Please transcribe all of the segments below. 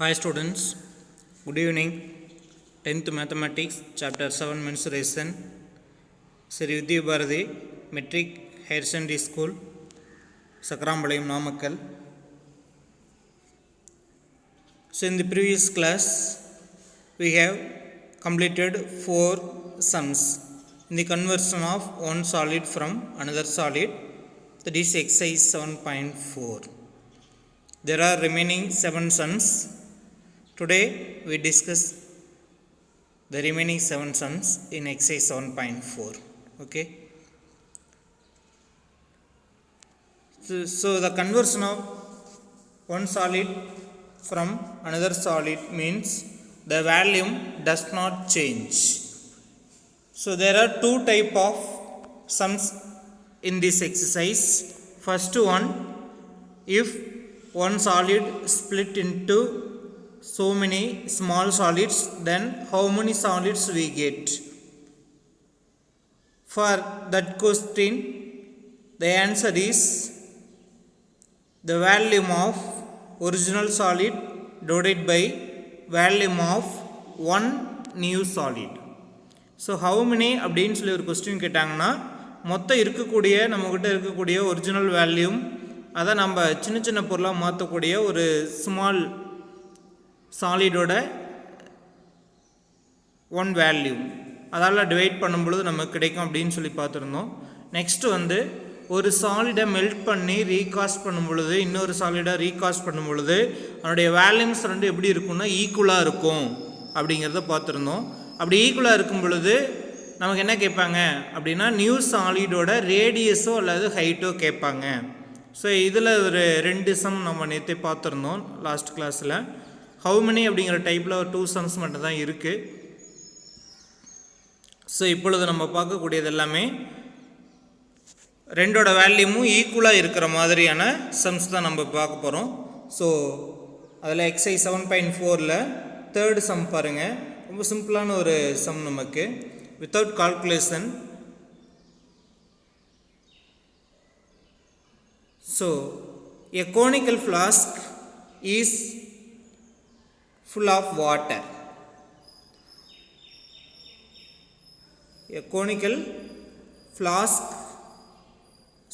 Hi students, good evening. 10th Mathematics, Chapter 7 Mensuration, Sri Vidya Bharati, Metric Higher Secondary School, Sakrambalayam, Namakkal. So in the previous class, we have completed 4 sums in the conversion of one solid from another solid, that is exercise 7.4. There are remaining 7 sums. Today we discuss the remaining 7 sums in exercise 7.4. Okay. So the conversion of one solid from another solid means the volume does not change. So there are 2 type of sums in this exercise. First one, if one solid split into so many small solids, then how many solids we get? For that question, the answer is the volume of original solid divided by volume of one new solid. So how many அப்படின்னு சொல்லி ஒரு question கேட்டாங்கன்னா, மொத்தம் இருக்கக்கூடிய நம்மகிட்ட இருக்கக்கூடிய original வேல்யூம் அதை நம்ம சின்ன சின்ன பொருளாக மாற்றக்கூடிய ஒரு ஸ்மால் சாலிடோட ஒன் வேல்யூ அதால் டிவைட் பண்ணும்பொழுது நமக்கு கிடைக்கும் அப்படின்னு சொல்லி பார்த்துருந்தோம். நெக்ஸ்ட் வந்து ஒரு சாலிடை மெல்ட் பண்ணி ரீகாஸ்ட் பண்ணும் பொழுது இன்னொரு சாலிடை ரீகாஸ்ட் பண்ணும் பொழுது அதனுடைய வேல்யூம்ஸ் ரெண்டு எப்படி இருக்கும்னா ஈக்குவலாக இருக்கும் அப்படிங்கிறத பார்த்துருந்தோம். அப்படி ஈக்குவலாக இருக்கும் பொழுது நமக்கு என்ன கேட்பாங்க அப்படின்னா, நியூ சாலிடோட ரேடியஸோ அல்லது ஹைட்டோ கேட்பாங்க. ஸோ இதில் ஒரு 2 சம் நம்ம நேற்று பார்த்துருந்தோம் லாஸ்ட் கிளாஸில். ஹவு மெனி அப்படிங்கிற டைப்பில் ஒரு 2 சம்ஸ் மட்டும் தான் இருக்குது. ஸோ இப்பொழுது நம்ம பார்க்கக்கூடியது எல்லாமே ரெண்டோட வேல்யூமும் ஈக்குவலாக இருக்கிற மாதிரியான சம்ஸ் தான் நம்ம பார்க்க போகிறோம். ஸோ அதில் எக்ஸசைஸ் 7.4ல் 3rd சம் பாருங்கள். ரொம்ப சிம்பிளான ஒரு சம் நமக்கு, without calculation. So a conical flask is full of water. A conical flask.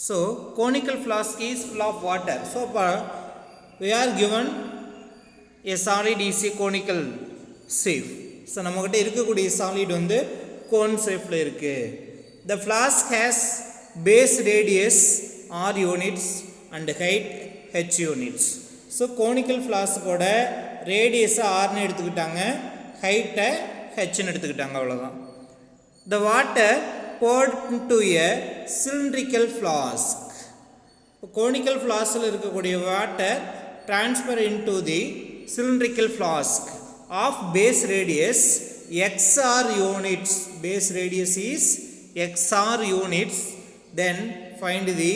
So conical flask is full of water. So we are given a solid is a conical shape. So நம்மகிட்ட இருக்கக்கூடிய solid வந்து cone ஷேப்ல இருக்கு. The flask has base radius R units and height H units. So conical ஃப்ளாஸ்கோட ரேடியஸை ஆர்னு எடுத்துக்கிட்டாங்க, ஹைட்டை ஹெச்னு எடுத்துக்கிட்டாங்க, அவ்வளோதான். The water poured into a cylindrical flask. Conical ஃப்ளாஸ்கில் இருக்கக்கூடிய water transfer into the cylindrical flask of base radius XR units. Base radius is XR units. Then find the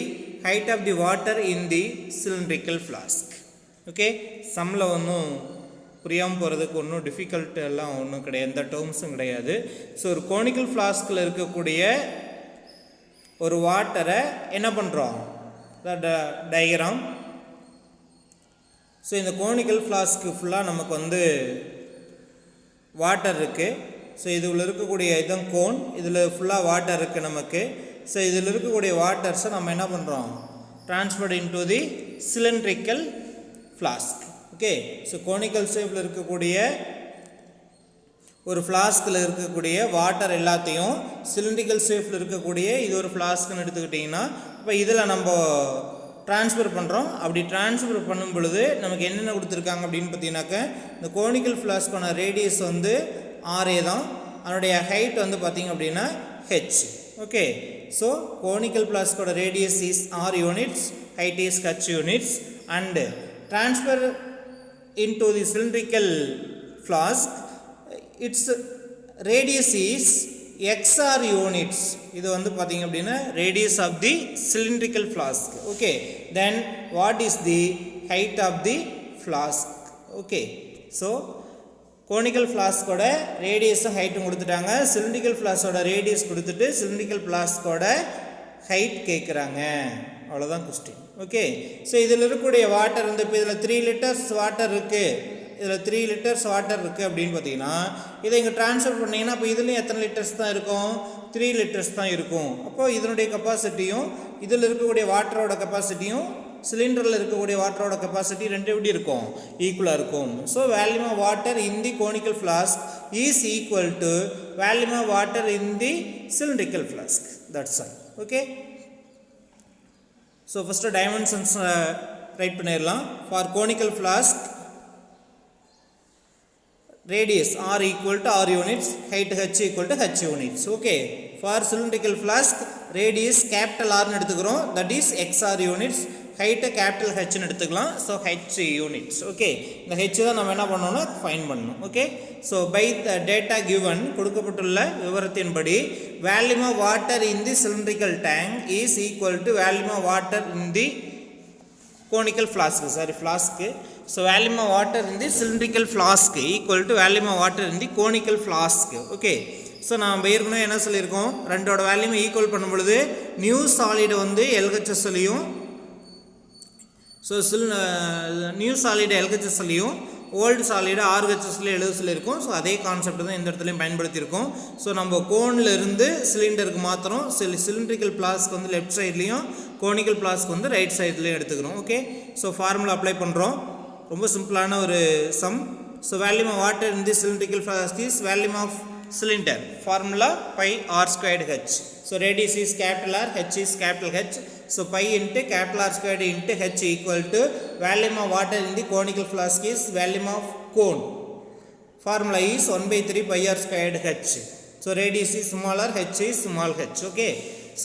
height of the water in the cylindrical flask. Okay, சம்மில் ஒன்றும் புரியாமல் போகிறதுக்கு ஒன்றும் difficult எல்லாம் ஒன்றும் கிடையாது, எந்த டேர்ம்ஸும் கிடையாது. ஸோ ஒரு கோனிக்கல் ஃப்ளாஸ்கில் இருக்கக்கூடிய ஒரு வாட்டரை என்ன பண்ணுறோம், டயக்ராம். ஸோ இந்த கோனிக்கல் ஃப்ளாஸ்க்கு ஃபுல்லாக நமக்கு வந்து வாட்டர் இருக்குது. ஸோ இதில் இருக்கக்கூடிய இதுதான் கோன், இதில் ஃபுல்லாக வாட்டர் இருக்குது நமக்கு. ஸோ இதில் இருக்கக்கூடிய வாட்டர்ஸை நம்ம என்ன பண்ணுறோம், transferred into the cylindrical flask. Okay, so conical ஷேப்பில் இருக்கக்கூடிய ஒரு ஃப்ளாஸ்கில் இருக்கக்கூடிய வாட்டர் எல்லாத்தையும் சிலிண்ட்ரிக்கல் ஷேப்பில் இருக்கக்கூடிய இது ஒரு ஃப்ளாஸ்க்குன்னு எடுத்துக்கிட்டிங்கன்னா, இப்போ இதில் நம்ம ட்ரான்ஸ்ஃபர் பண்ணுறோம். அப்படி ட்ரான்ஸ்ஃபர் பண்ணும் பொழுது நமக்கு என்னென்ன கொடுத்துருக்காங்க அப்படின்னு பார்த்தீங்கன்னாக்க, இந்த கோனிக்கல் ஃப்ளாஸ்க்கான ரேடியஸ் வந்து RA தான், அதனுடைய ஹைட் வந்து பார்த்திங்க அப்படின்னா H. Okay, so conical flask radius is R units, height is H units, and transfer into the cylindrical flask, its radius is XR units. இது வந்து பார்த்தீங்க அப்படின்னா radius of the cylindrical flask. Okay, then what is the height of the flask? Okay, so conical ஃப்ளாஸ்கோட ரேடியஸும் ஹைட்டும் கொடுத்துட்டாங்க, cylindrical ஃப்ளாஸ்கோட radius கொடுத்துட்டு சிலிண்ட்ரிக்கல் ஃப்ளாஸ்கோட ஹைட் கேட்குறாங்க, அவ்வளோதான் கொஸ்டின். ஓகே, ஸோ இதில் இருக்கக்கூடிய வாட்டர் வந்து இப்போ இதில் 3 liters வாட்டர் இருக்குது, இதில் 3 லிட்டர்ஸ் வாட்டர் இருக்குது அப்படின்னு பார்த்தீங்கன்னா இதை இங்கே ட்ரான்ஸ்ஃபர் பண்ணிங்கன்னா அப்போ இதுலேயும் எத்தனை லிட்டர்ஸ் தான் இருக்கும்? 3 லிட்டர்ஸ் தான் இருக்கும். அப்போது இதனுடைய கெப்பாசிட்டியும் இதில் இருக்கக்கூடிய வாட்டரோட கெப்பாசிட்டியும் சிலிண்டரில் இருக்கக்கூடிய வாட்டரோட கெப்பாசிட்டி ரெண்டு எப்படி இருக்கும்? ஈக்குவலாக இருக்கும். So volume of water in the conical flask is equal to volume of water in the cylindrical flask. That's all. Okay. So first dimensions write பண்ணிடலாம். For conical flask radius r equal to r units, height h equal to h units. Okay. For cylindrical flask radius capital R னு எடுத்துக்கிறோம், that is xr units, height capital H னு எடுத்துக்கலாம், so h units. Okay. இந்த h தான் நம்ம என்ன பண்ணணும்னா find பண்ணணும். Okay. So by the data given கொடுக்கப்பட்டுள்ள விவரத்தின்படி volume of water in the cylindrical tank is equal to volume of water in the conical flask. Sorry, flask. So volume of water in the cylindrical flask equal to volume of water in the conical flask. Okay. So நம்ம ஏற்கனவே என்ன சொல்லியிருக்கோம், ரெண்டோட வேல்யூமை equal பண்ணும் பொழுது new solid வந்து எல்ஹெச்எஸ்லையும் so new solid எல்ஹெச்எஸ்லையும் ஓல்டு சாலிடு ஆர்ஹெச்எஸ்ல எழுத சொல்லியிருக்கோம். ஸோ அதே கான்செப்ட் தான் இந்த இடத்துலையும் பயன்படுத்தியிருக்கோம். ஸோ நம்ம கோனில் இருந்து சிலிண்டருக்கு மாத்திரம் சிலிண்ட்ரிக்கல் ஃப்ளாஸ்க் வந்து லெஃப்ட் சைட்லேயும் கோனிக்கல் ஃப்ளாஸ்க் வந்து ரைட் சைட்லேயும் எடுத்துக்கிறோம். ஓகே. ஸோ ஃபார்முலா அப்ளை பண்ணுறோம். ரொம்ப சிம்பிளான ஒரு sum. So volume of water in the cylindrical flask is volume of cylinder, formula pi r squared h. So radius is capital R, h is capital H. So pi into capital R squared into h equal to volume of water in the conical flask is volume of cone. Formula is 1/3 pi r squared h. So radius is smaller, h is small h. Okay.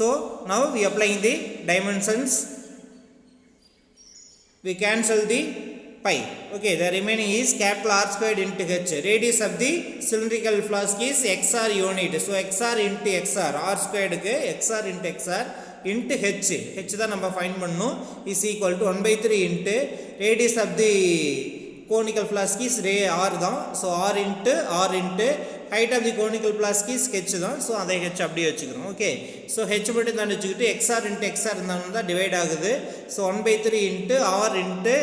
So now we applying the dimensions. We cancel the pi. Okay, the remaining is capital R squared into h. Radius of the cylindrical flask is xr unit. So xr into xr, r squared ku xr into xr into h. H தான் நம்ம find பண்ணணும். is equal to 1/3 into radius of the conical flask is r தான். So r into height of the conical flask is h தான். So அதை h அப்படியே வச்சுக்கிறோம். Okay. So h மட்டும் தான் வச்சுக்கிட்டு xr into xr இருந்தாலும் தான் டிவைட் ஆகுது. So 1/3 into r into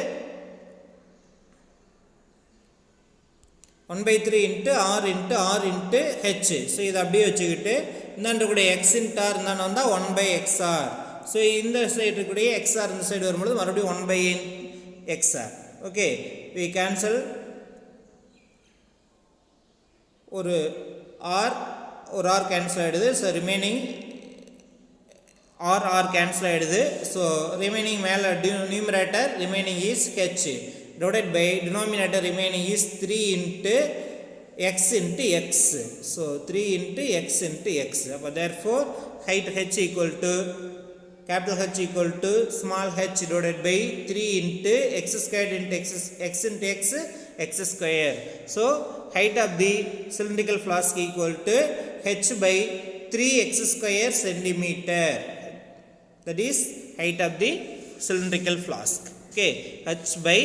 1/3 into r into r into h. So இதை அப்படியே வச்சுக்கிட்டு இந்தாண்டு கூட x into r இருந்தால் வந்தால் 1/xr. ஸோ இந்த சைடு இருக்கக்கூடிய xr இந்த சைடு வரும்பொழுது மறுபடியும் 1/xr. ஓகே. we cancel ஒரு r கேன்சல் ஆகிடுது. ஸோ ரிமைனிங் r கேன்சல் ஆகிடுது. ஸோ ரிமைனிங் மேலே numerator remaining is h divided by denominator remaining is 3 into x into x. So 3 into x into x. Therefore height h equal to capital H equal to small h divided by 3 into x squared into x into x square. So height of the cylindrical flask equal to h by 3x square centimeter. That is height of the cylindrical flask. Okay. h by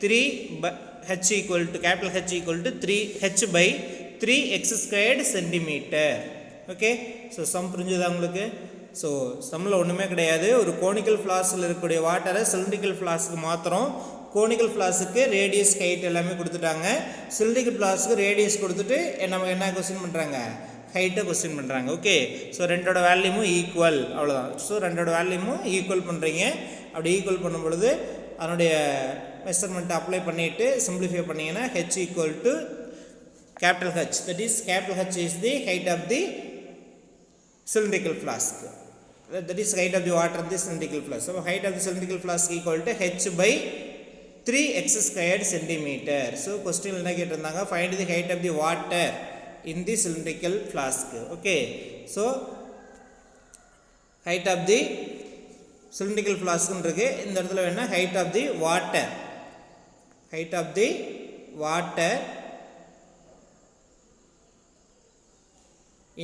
3 h equal to capital H equal to 3 h by 3x squared centimeter. Okay. So sum புரிஞ்சுதா உங்களுக்கு? So சம்மில் ஒன்றுமே கிடையாது. ஒரு conical ஃப்ளாஸ்கில் இருக்கக்கூடிய வாட்டரை cylindrical flask மாத்திரம். கோனிக்கல் ஃப்ளாஸுக்கு ரேடியஸ் ஹைட் எல்லாமே கொடுத்துட்டாங்க. சிலிண்ட்ரிக்கல் ஃப்ளாஸ்க்கு ரேடியஸ் கொடுத்துட்டு நம்ம என்ன கொஸ்டின் பண்ணுறாங்க, ஹைட்டை கொஸ்டின் பண்ணுறாங்க. ஓகே. ஸோ ரெண்டோட வேல்யூமும் ஈக்குவல், அவ்வளோதான். ஸோ ரெண்டோட வேல்யூமும் ஈக்குவல் பண்ணுறீங்க. அப்படி ஈக்குவல் பண்ணும் பொழுது அதனுடைய மெஷர்மெண்ட்டை அப்ளை பண்ணிவிட்டு சிம்பிளிஃபை பண்ணிங்கன்னா h equal to capital H. That is capital H is the height of the cylindrical flask. That is height of the water of the cylindrical flask. So height of the cylindrical flask equal to h by 3x squared centimeter. So question என்ன கேட்டிருந்தாங்க, find the height of the water in the cylindrical flask. Okay. So height of the cylindrical flask இருக்கு. இந்த இடத்துல வேணா height of the water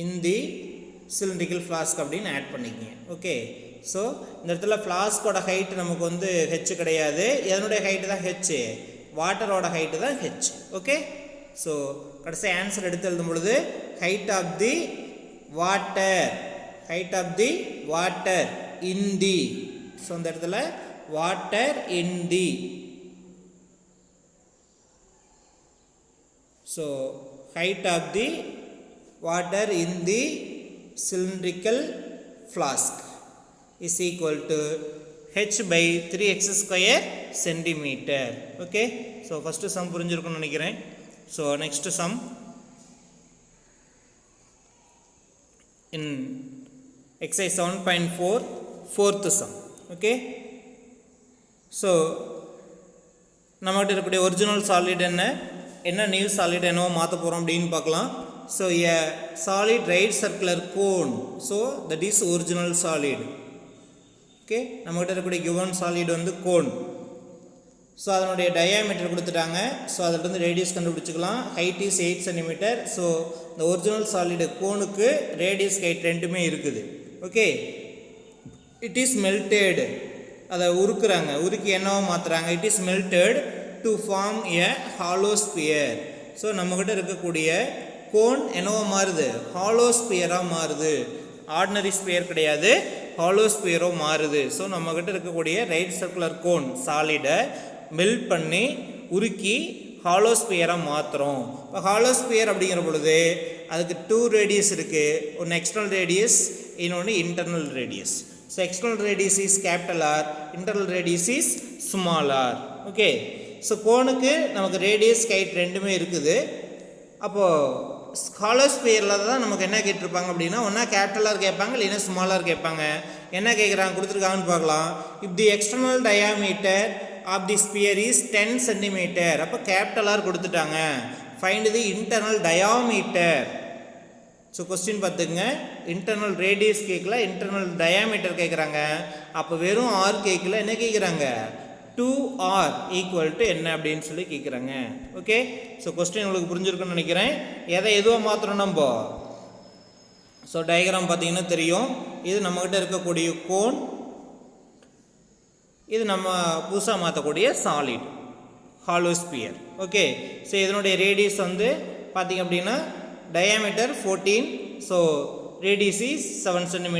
in the cylindrical flask அப்படின்னு add பண்ணிக்கங்க. Okay. So இந்த இடத்துல ஃப்ளாஸ்கோட ஹைட் நமக்கு வந்து ஹெச் கிடையாது. எதனுடைய ஹைட்டு தான் ஹெச், வாட்டரோட ஹைட்டு தான் ஹெச். ஓகே. ஸோ கடைசி ஆன்சர் எடுத்து எழுதும் பொழுது height of the water in the, so இந்த இடத்துல water in the So height of the water in the cylindrical flask is equal to h by 3x square centimeter. Okay, so first sum புரிஞ்சிருக்கும்னு நினைக்கிறேன். So next sum in exercise 7.4 fourth sum. Okay, so நம்மகிட்ட இருக்கக்கூடிய original solid என்ன new solid என்னவோ மாற்ற போகிறோம் அப்படின்னு பார்க்கலாம். So a solid right circular cone, so that is original solid. Okay, நம்மகிட்ட இருக்கக்கூடிய given solid வந்து கோன். ஸோ அதனுடைய டயாமீட்டர் கொடுத்துட்டாங்க. ஸோ அதிலிருந்து ரேடியஸ் கண்டுபிடிச்சிக்கலாம். Height is 8 centimetre. ஸோ இந்த ஒரிஜினல் சாலிடு கோனுக்கு ரேடியஸ் ஹைட் ரெண்டுமே இருக்குது. ஓகே, இட் இஸ் மெல்டட், அதை உருக்குறாங்க, உருக்கி என்னவோ மாற்றுறாங்க. It is melted to form a hollow sphere. So நம்மக்கிட்ட இருக்கக்கூடிய கோன் என்னவோ மாறுது, ஹாலோ ஸ்பியராக மாறுது. ஆர்டினரி ஸ்பியர் கிடையாது, ஹாலோ ஸ்பியரோ மாறுது. ஸோ நம்மக்கிட்ட இருக்கக்கூடிய ரைட் சர்க்குலர் கோன் சாலிடை மெல்ட் பண்ணி உருக்கி ஹாலோ ஸ்பியராக மாற்றுறோம். இப்போ ஹாலோ ஸ்பியர் அப்படிங்கிற பொழுது அதுக்கு 2 ரேடியஸ் இருக்குது. ஒன்று எக்ஸ்டர்னல் ரேடியஸ், இன்னொன்று internal radius. So external radius is capital R, internal radius is small R. Okay, so கோனுக்கு நமக்கு ரேடியஸ் ஹைட் ரெண்டுமே இருக்குது. அப்போது ஹாலோ ஸ்பியரில் தான் நமக்கு என்ன கேட்டிருப்பாங்க அப்படின்னா, ஒன்றா கேபிட்டலாக கேட்பாங்க, இல்லைன்னா ஸ்மாலாக கேட்பாங்க. என்ன கேட்குறாங்க கொடுத்துருக்காங்கன்னு பார்க்கலாம். If the external diameter of the sphere is 10 centimetre. அப்போ கேபிட்டலாக கொடுத்துட்டாங்க. Find the internal diameter. So question பார்த்துங்க, இன்டர்னல் ரேடியஸ் கேட்கல, இன்டர்னல் டயாமீட்டர் கேட்குறாங்க. அப்போ வெறும் ஆர் கேட்கல, என்ன கேட்குறாங்க, 2r ஈக்குவல் டு என்ன அப்படின்னு சொல்லி கேட்குறாங்க. ஓகே, ஸோ கொஸ்டின் உங்களுக்கு புரிஞ்சிருக்குன்னு நினைக்கிறேன். எதை எதுவாக மாற்றணும் நம்ம? ஸோ டயக்ராம் பார்த்தீங்கன்னா தெரியும். இது நம்மக்கிட்ட இருக்கக்கூடிய கோன், இது நம்ம புதுசாக மாற்றக்கூடிய solid hollow sphere. Okay, so இதனுடைய ரேடியஸ் வந்து பார்த்திங்க அப்படின்னா diameter 14, so radius is 7 cm,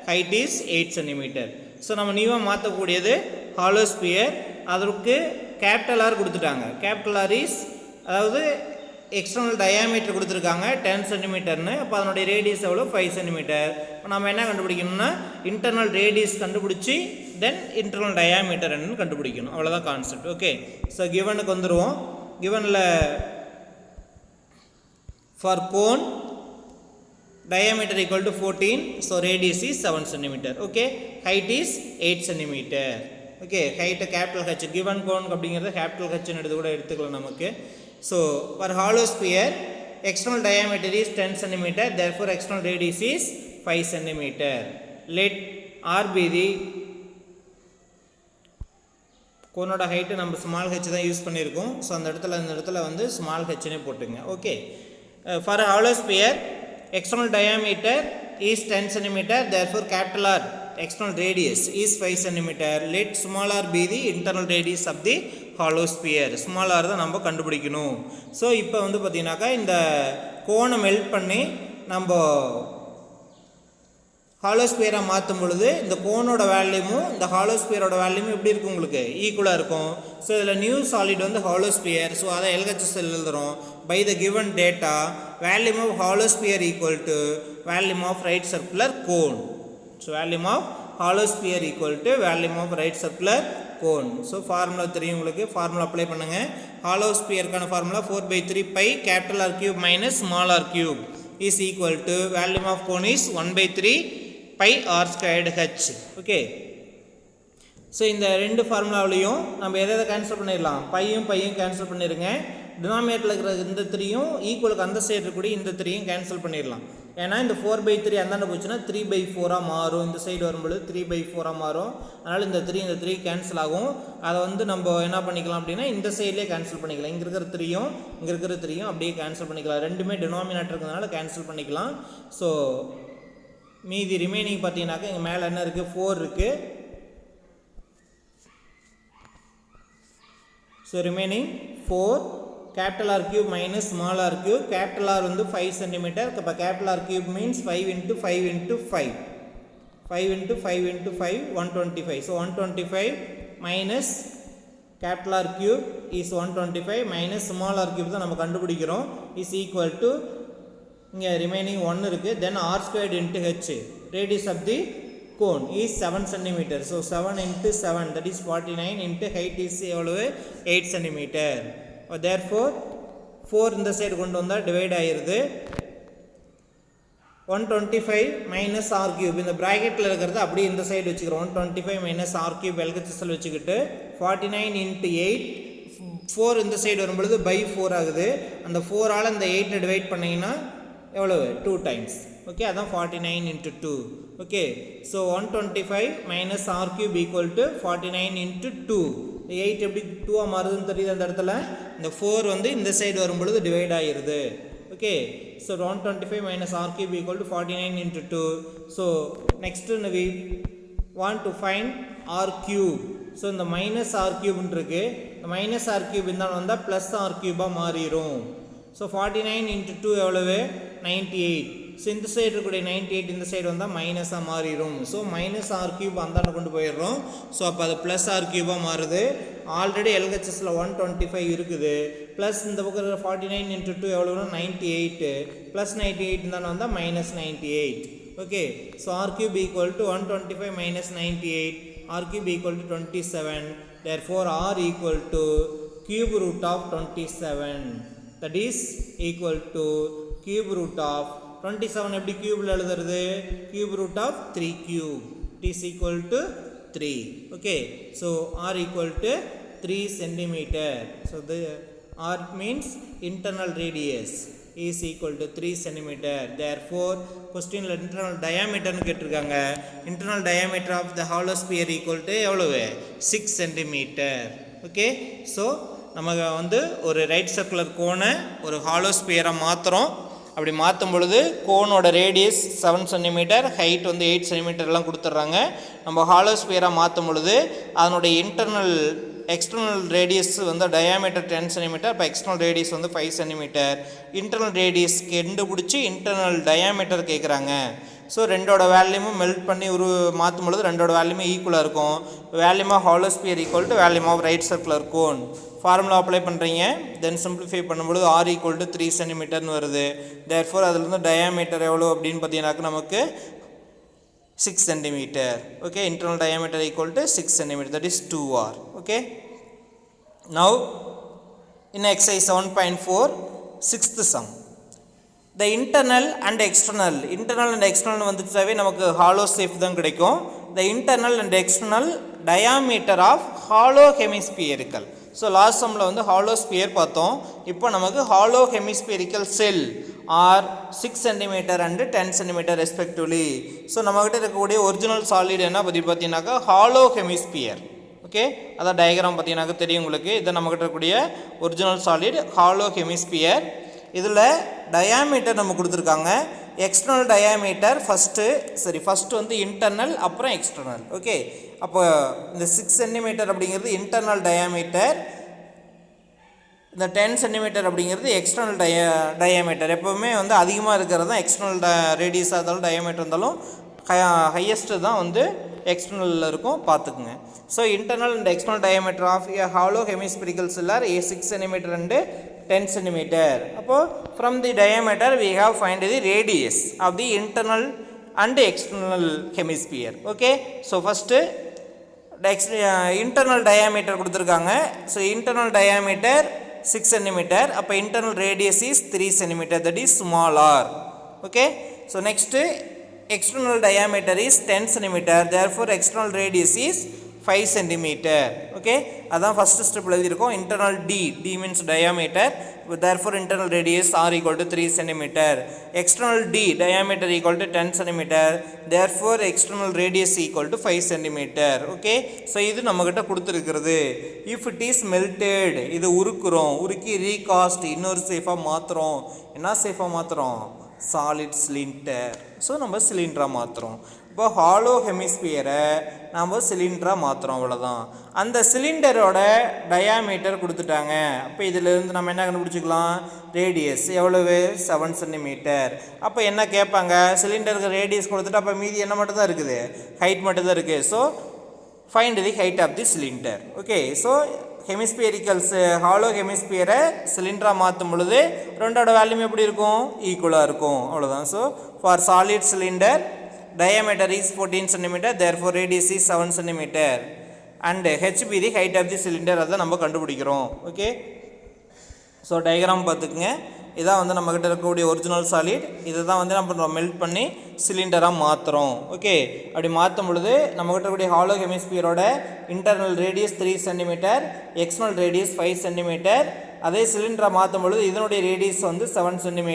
height is 8 cm. So நம்ம நியூவாக மாற்றக்கூடியது ஹாலோ ஸ்பியர். அதற்கு கேபிட்டல் ஆர் கொடுத்துட்டாங்க. கேபிட்டல் ஆர் இஸ், அதாவது எக்ஸ்டர்னல் டயாமீட்டர் கொடுத்துருக்காங்க 10 சென்டிமீட்டர்னு. அப்போ அதனுடைய ரேடியஸ் எவ்வளோ, 5 சென்டிமீட்டர். இப்போ நம்ம என்ன கண்டுபிடிக்கணும்னா இன்டர்னல் ரேடியஸ் கண்டுபிடிச்சி தென் இன்டர்னல் டயாமீட்டர் என்னன்னு கண்டுபிடிக்கணும். அவ்வளோதான் கான்செப்ட். ஓகே, ஸோ கிவனுக்கு வந்துடுவோம். கிவனில் for cone diameter equal to 14, so radius is 7 cm. Okay, height is 8 cm. Okay, height capital H, given cone அப்படிங்கிறது capital H ன்னு கூட எடுத்துக்கலாம் நமக்கு. So for hollow sphere external diameter is 10 cm, therefore external radius is 5 cm. Let R be the கோனோட height நம்ம small H தான் use பண்ணியிருக்கோம். So அந்த இடத்துல வந்து ஸ்மால் ஹெச்னே போட்டுங்க. Okay, for a hollow sphere external diameter is 10 cm, therefore capital R external radius is 5 cm. Let small r be the internal radius of the hollow sphere. small r தான் நம்ம கண்டுபிடிக்கணும். So இப்போ வந்து பார்த்தீங்கன்னாக்கா இந்த கோனை மெல்ட் பண்ணி நம்ம ஹாலோ ஸ்பியராக மாற்றும் பொழுது இந்த கோனோட வேல்யூமும் இந்த ஹாலோ ஸ்பியரோட வேல்யூமும் எப்படி இருக்கும், உங்களுக்கு ஈக்குவலாக இருக்கும். ஸோ இதில் நியூ சாலிட் வந்து ஹாலோ ஸ்பியர். ஸோ அதை LHS எழுதுகிறோம். By the given data volume of hollow sphere equal to volume of right circular cone. So volume of hollow sphere equal to volume of right circular cone. So formula தெரியும் உங்களுக்கு. Formula apply பண்ணுங்கள். Hollow ஸ்பியருக்கான formula 4/3 pi capital R cube minus small r cube is equal to volume of cone is 1/3 pi r squared h. Okay, so இந்த ரெண்டு ஃபார்முலாவிலையும் நம்ம எதை cancel பண்ணிடலாம், பையும் cancel பண்ணிடுங்க. டினாமினேட்டரில் இருக்கிற இந்த 3யும் ஈக்குவலுக்கு அந்த சைடு இருக்கக்கூடிய இந்த 3யும் கேன்சல் பண்ணிடலாம். ஏன்னா இந்த 4/3 அந்தாண்ட போச்சுன்னா 3/4 மாறும். இந்த சைடு வரும்பொழுது 3/4 மாறும். அதனால் இந்த 3 கேன்சல் ஆகும். அதை வந்து நம்ம என்ன பண்ணிக்கலாம் அப்படின்னா இந்த சைட்லேயே கேன்சல் பண்ணிக்கலாம். இங்கே இருக்கிற 3யும் இங்கே இருக்கிற 3யும் அப்படியே கேன்சல் பண்ணிக்கலாம். ரெண்டுமே டினாமினேட்டர் இருக்கிறதுனால கேன்சல் பண்ணிக்கலாம். ஸோ மீதி ரிமைனிங் பார்த்தீங்கன்னாக்கா இங்கே மேலே என்ன இருக்குது, 4 இருக்குது. So remaining 4 capital R cube minus small r cube. capital R வந்து 5 cm. அப்போ capital R cube means 5 into 5 into 5. 5 into 5 into 5 125. So 125 minus capital R cube is 125 minus small r cube தான் நம்ம கண்டுபிடிக்கிறோம் is equal to இங்கே remaining 1 இருக்கு then r squared into h radius of the cone is 7 cm so 7 into 7 that is 49 into height is எவ்வளவு 8 cm therefore 4 இந்த side கொண்டு வந்தா divide ஆயிருது 125 minus r cube இந்த bracketல இருக்கிறது அப்படியே இந்த சைடு வச்சுக்கிறோம் 125 minus r cube LHSL வச்சுக்கிட்டு 49 into 8 4 இந்த சைடு வரும்பொழுது by 4 ஆகுது அந்த 4 ஆல இந்த 8 டிவைட் பண்ணீங்கன்னா எவ்வளவு 2 times okay அதான் 49 into 2 okay so 125 minus r cube equal to 49 into 2 8 எப்படி 2 ஆ மாறுதுன்னு தெரியுது அந்த இடத்துல இந்த 4 வந்து இந்த சைடு வரும்பொழுது டிவைட் ஆயிருது okay so 125 minus r cube equal to 49 into 2 so next we want to find r cube so இந்த minus r cube இருக்கு இந்த minus r cube இருந்தாலும் வந்தா plus r cube ஆ மாறிரும் so 49 into 2 எவ்வளவு 98 so இந்த side இருக்கக்கூடிய 98 இந்த சைடு வந்தா மைனஸா மாறிரும் so minus r cube அந்தாண்ட கொண்டு போயிடுறோம் so அப்ப அது plus r cube ஆ மாறுது ஆல்ரெடி LHS ல 125 இருக்குது plus இந்த பக்கம் 49 into 2 எவ்வளவுனா 98 plus 98 தான் வந்தா minus 98 okay so r cube equal to 125 minus 98 r cube equal to 27 therefore r equal to cube root of 27 that is equal to cube root of 27 எப்படி cube ல எழுதுறது cube root of 3 cube it is equal to 3 okay so r equal to 3 centimeter so the r means internal radius is equal to 3 centimeter therefore question ல internal diameter னு கேட்டிருக்காங்க internal diameter of the hollow sphere equal to எவ்வளவு 6 centimeter okay so நமக்கு வந்து ஒரு right circular கோனை ஒரு hollow ஸ்பியரா மாத்துறோம் அப்படி மாற்றும் பொழுது கோனோட ரேடியஸ் 7 cm ஹைட் வந்து 8 cm எல்லாம் கொடுத்துட்றாங்க நம்ம ஹாலோ ஸ்பியராக மாற்றும் பொழுது அதனுடைய எக்ஸ்டர்னல் ரேடியஸ் வந்து டயாமீட்டர் 10 cm இப்போ எக்ஸ்டர்னல் ரேடியஸ் வந்து 5 cm இன்டர்னல் ரேடியஸ் கண்டுபிடிச்சி இன்டர்னல் டயாமீட்டர் கேட்குறாங்க ஸோ ரெண்டோட வேல்யூமும் மெல்ட் பண்ணி மாற்றும் பொழுது ரெண்டோட வேல்யூமே ஈக்குவலாக இருக்கும் volume of hollow sphere equal to volume of right circular cone formula apply பண்ணுறீங்க தென் சிம்பிளிஃபை பண்ணும்பொழுது r ஈக்குவல் டு 3 cm வருது தேர்ஃபோர் அதுலேருந்து டயாமீட்டர் எவ்வளோ அப்படின்னு பார்த்தீங்கன்னாக்க நமக்கு 6 cm okay internal diameter equal to 6 cm that is 2r okay now in exercise 7.4 sixth sum the internal and external வந்துட்டாவே நமக்கு hollow shape தான் கிடைக்கும் the internal and external diameter of hollow hemispherical so last sumல வந்து hollow sphere பார்த்தோம் இப்போ நமக்கு hollow hemispherical cell are 6 cm and 10 cm respectively so நம்மகிட்ட இருக்கக்கூடிய original solid என்ன பார்த்தீங்கன்னாக்கா hollow hemisphere ஓகே அதான் டயக்ராம் பார்த்தீங்கன்னாக்க தெரியும் உங்களுக்கு இது நம்மகிட்ட இருக்கக்கூடிய ஒரிஜினல் சாலிட் hollow hemisphere இதில் டயாமீட்டர் நம்ம கொடுத்துருக்காங்க எக்ஸ்டர்னல் டயாமீட்டர் ஃபஸ்ட்டு வந்து இன்டர்னல் அப்புறம் எக்ஸ்டர்னல் ஓகே அப்போ இந்த 6 cm அப்படிங்கிறது இன்டர்னல் டயாமீட்டர் இந்த 10 cm அப்படிங்கிறது எக்ஸ்டர்னல் டயாமீட்டர் எப்போவுமே வந்து அதிகமாக இருக்கிறது தான் எக்ஸ்டர்னல் ரேடியஸாக இருந்தாலும் டயாமீட்டர் இருந்தாலும் ஹையஸ்ட்டு தான் வந்து எக்ஸ்டர்னலில் இருக்கும் பார்த்துக்குங்க so internal and external diameter of a hollow hemispherical சில்லர் ஏ 6 cm and 10 cm அப்போது from the diameter we have find the radius of the internal and external hemisphere okay so first internal diameter கொடுத்துருக்காங்க so internal diameter 6 cm அப்போ internal radius is 3 cm that is small r okay so next external diameter is 10 cm therefore external radius is 5 cm okay அதான் first step எழுதியிருக்கோம் internal d means diameter therefore internal radius r equal to 3 cm external d diameter equal to 10 cm therefore external radius equal to 5 cm okay so இது நம்மகிட்ட கொடுத்துருக்கிறது if it is melted இது உருக்கி recast இன்னொரு சேஃபாக மாற்றுறோம் என்ன சேஃபாக மாற்றுறோம் சாலிட் சிலிண்டர் ஸோ நம்ம சிலிண்டராக மாற்றுறோம் இப்போ ஹாலோ ஹெமிஸ்பியரை நம்ம சிலிண்டராக மாற்றுறோம் அவ்வளோதான் அந்த சிலிண்டரோட டயாமீட்டர் கொடுத்துட்டாங்க அப்போ இதிலேருந்து நம்ம என்ன கண்டுபிடிச்சிக்கலாம் ரேடியஸ் எவ்வளவு 7 cm அப்போ என்ன கேட்பாங்க சிலிண்டருக்கு ரேடியஸ் கொடுத்துட்டு அப்போ மீதி என்ன மட்டும் தான் இருக்குது ஹைட் மட்டும் தான் இருக்குது so find the height of the cylinder okay so hemisphericals hollow ஹெமிஸ்பியரை சிலிண்டராக மாற்றும் பொழுது ரெண்டோட வேல்யூம் எப்படி இருக்கும்? ஈக்குவலாக இருக்கும். அவ்வளோதான். So for solid cylinder diameter is 14 cm, therefore radius is 7 cm and hb the height of the cylinder. அதை நம்ம கண்டுபிடிக்கிறோம். ஓகே, ஸோ டயக்ராம் பார்த்துக்குங்க. இதான் வந்து நம்மக்கிட்ட இருக்கக்கூடிய ஒரிஜினல் சாலிட். இதை தான் வந்து நம்ம மெல்ட் பண்ணி சிலிண்டராக மாற்றுறோம். ஓகே, அப்படி மாற்றும் பொழுது நம்மக்கிட்ட இருக்கக்கூடிய ஹாலோ ஹெமிஸ்பியரோட internal radius 3 cm, external radius 5 cm. அதே சிலிண்டராக மாற்றும் பொழுது இதனுடைய ரேடியஸ் வந்து 7 cm.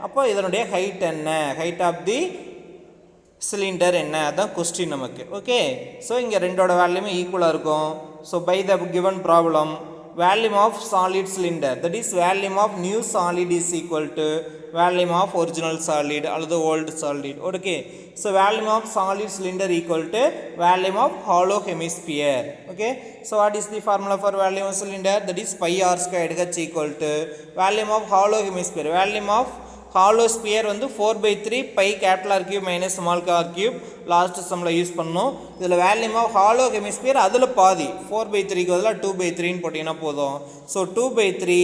அப்போ இதனுடைய ஹைட் என்ன? ஹைட் ஆஃப் தி சிலிண்டர் என்ன? அதான் கொஸ்டின் நமக்கு. ஓகே, ஸோ இங்கே ரெண்டோட வேல்யூமே ஈக்குவலாக இருக்கும். So by the given problem volume of solid cylinder, that is volume of new solid is equal to volume of original solid அல்லது old solid. Okay, so volume of solid cylinder equal to volume of hollow hemisphere. Okay, so what is the formula for volume of cylinder? That is pi r squared h equal to volume of hollow hemisphere. Volume of hollow sphere வந்து 4/3 pi capital r cube minus small r cube last சம்மில் use பண்ணோம். இதில் வேல்யூம் of hollow hemisphere அதில் பாதி 4/3க்கு பதிலாக 2/3ன்னு போட்டிங்கன்னா போதும். So 2/3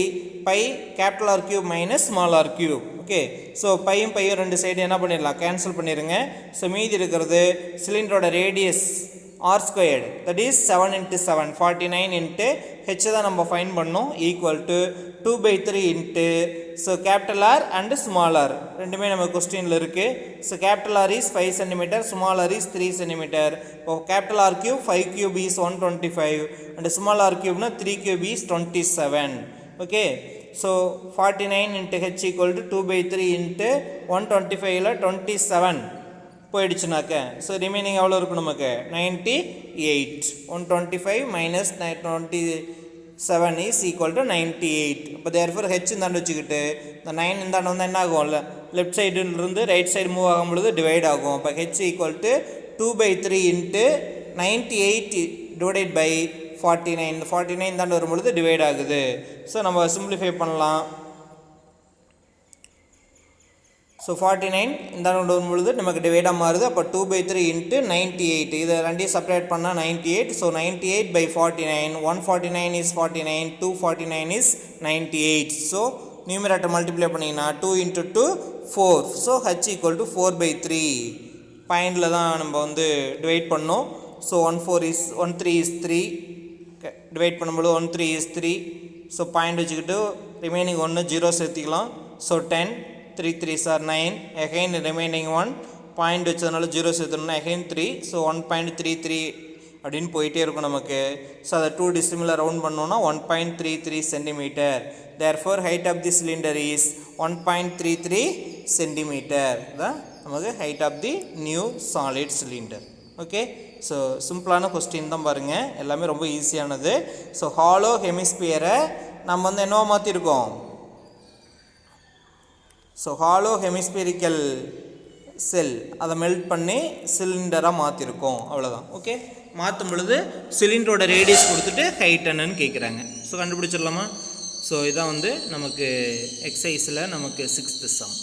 pi capital r cube minus small r cube. Okay, so பையும் ரெண்டு சைடு என்ன பண்ணிடலாம்? கேன்சல் பண்ணிடுங்க. ஸோ மீதி இருக்கிறது சிலிண்டரோட radius r squared, that is 7 × 7 49 into h தான் நம்ம ஃபைன் பண்ணோம் equal to 2/3 into so capital r and small r ரெண்டுமே நம்ம கொஸ்டினில் இருக்குது. So capital r is 5 cm, small r is 3 cm. இப்போ capital r cube 5 cube is 125 and small r கியூப்னா 3 cube is 27. Okay, so 49 into h equal to 2/3 into 125ல் 27 போயிடுச்சுனாக்க so remaining எவ்வளோ இருக்கும் நமக்கு? 98. 125 மைனஸ் 27 இஸ் ஈக்குவல் டு 98. இப்போ therefore H இந்தாண்டு வச்சுக்கிட்டு இந்த 9 இந்தாண்டு வந்து என்ன ஆகும்? லெஃப்ட் சைடுலேருந்து ரைட் சைடு மூவ் ஆகும் பொழுது டிவைட் ஆகும். இப்போ H equal to 2/3 into 98 divided by 49. இந்த 49 இந்தாண்டு வரும்பொழுது டிவைட் ஆகுது. ஸோ நம்ம சிம்பிளிஃபை பண்ணலாம். ஸோ 49 இந்த வரும்பொழுது நமக்கு டிவைடாக மாறுது. அப்போ 2/3 இன்ட்டு 98. இதை ரெண்டையும் செப்பரேட் பண்ணால் 98. So 98/49. 149 is 49, 249 is 98. So numerator multiply பண்ணிங்கன்னா 2 × 2 4. ஸோ ஹச் ஈக்குவல் டு 4/3 பாயிண்டில் தான் நம்ம வந்து டிவைட் பண்ணோம். ஸோ 13 இஸ் 3 டிவைட் பண்ணும்போது 13 இஸ் 3. ஸோ பாயிண்ட் வச்சுக்கிட்டு ரிமைனிங் 1 0 சேர்த்திக்கலாம். So 10 3 3s are 9. Again remaining 1 point வச்சதுனால 0 சேர்த்துனா again 3. ஸோ 1.33 அப்படின்னு போயிட்டே இருக்கும் நமக்கு. ஸோ அதை 2 decimal ரவுண்ட் பண்ணோன்னா 1.33 cm. therefore height of the cylinder is 1.33 cm. தான் நமக்கு height of the new solid cylinder. Okay, so சிம்பிளான கொஸ்டின் தான் பாருங்கள், எல்லாமே ரொம்ப ஈஸியானது. ஸோ ஹாலோ ஹெமிஸ்பியரை நம்ம வந்து என்னவோ மாற்றிருக்கோம்? ஸோ ஹாலோ ஹெமிஸ்பெரிக்கல் செல் அதை மெல்ட் பண்ணி சிலிண்டராக மாற்றிருக்கோம். அவ்வளோதான். ஓகே, மாற்றும் பொழுது சிலிண்டரோட ரேடியஸ் கொடுத்துட்டு ஹைட் என்னன்னு கேட்குறாங்க. ஸோ கண்டுபிடிச்சிடலாமா? ஸோ இதான் வந்து நமக்கு எக்ஸசைஸில் நமக்கு 6th sum.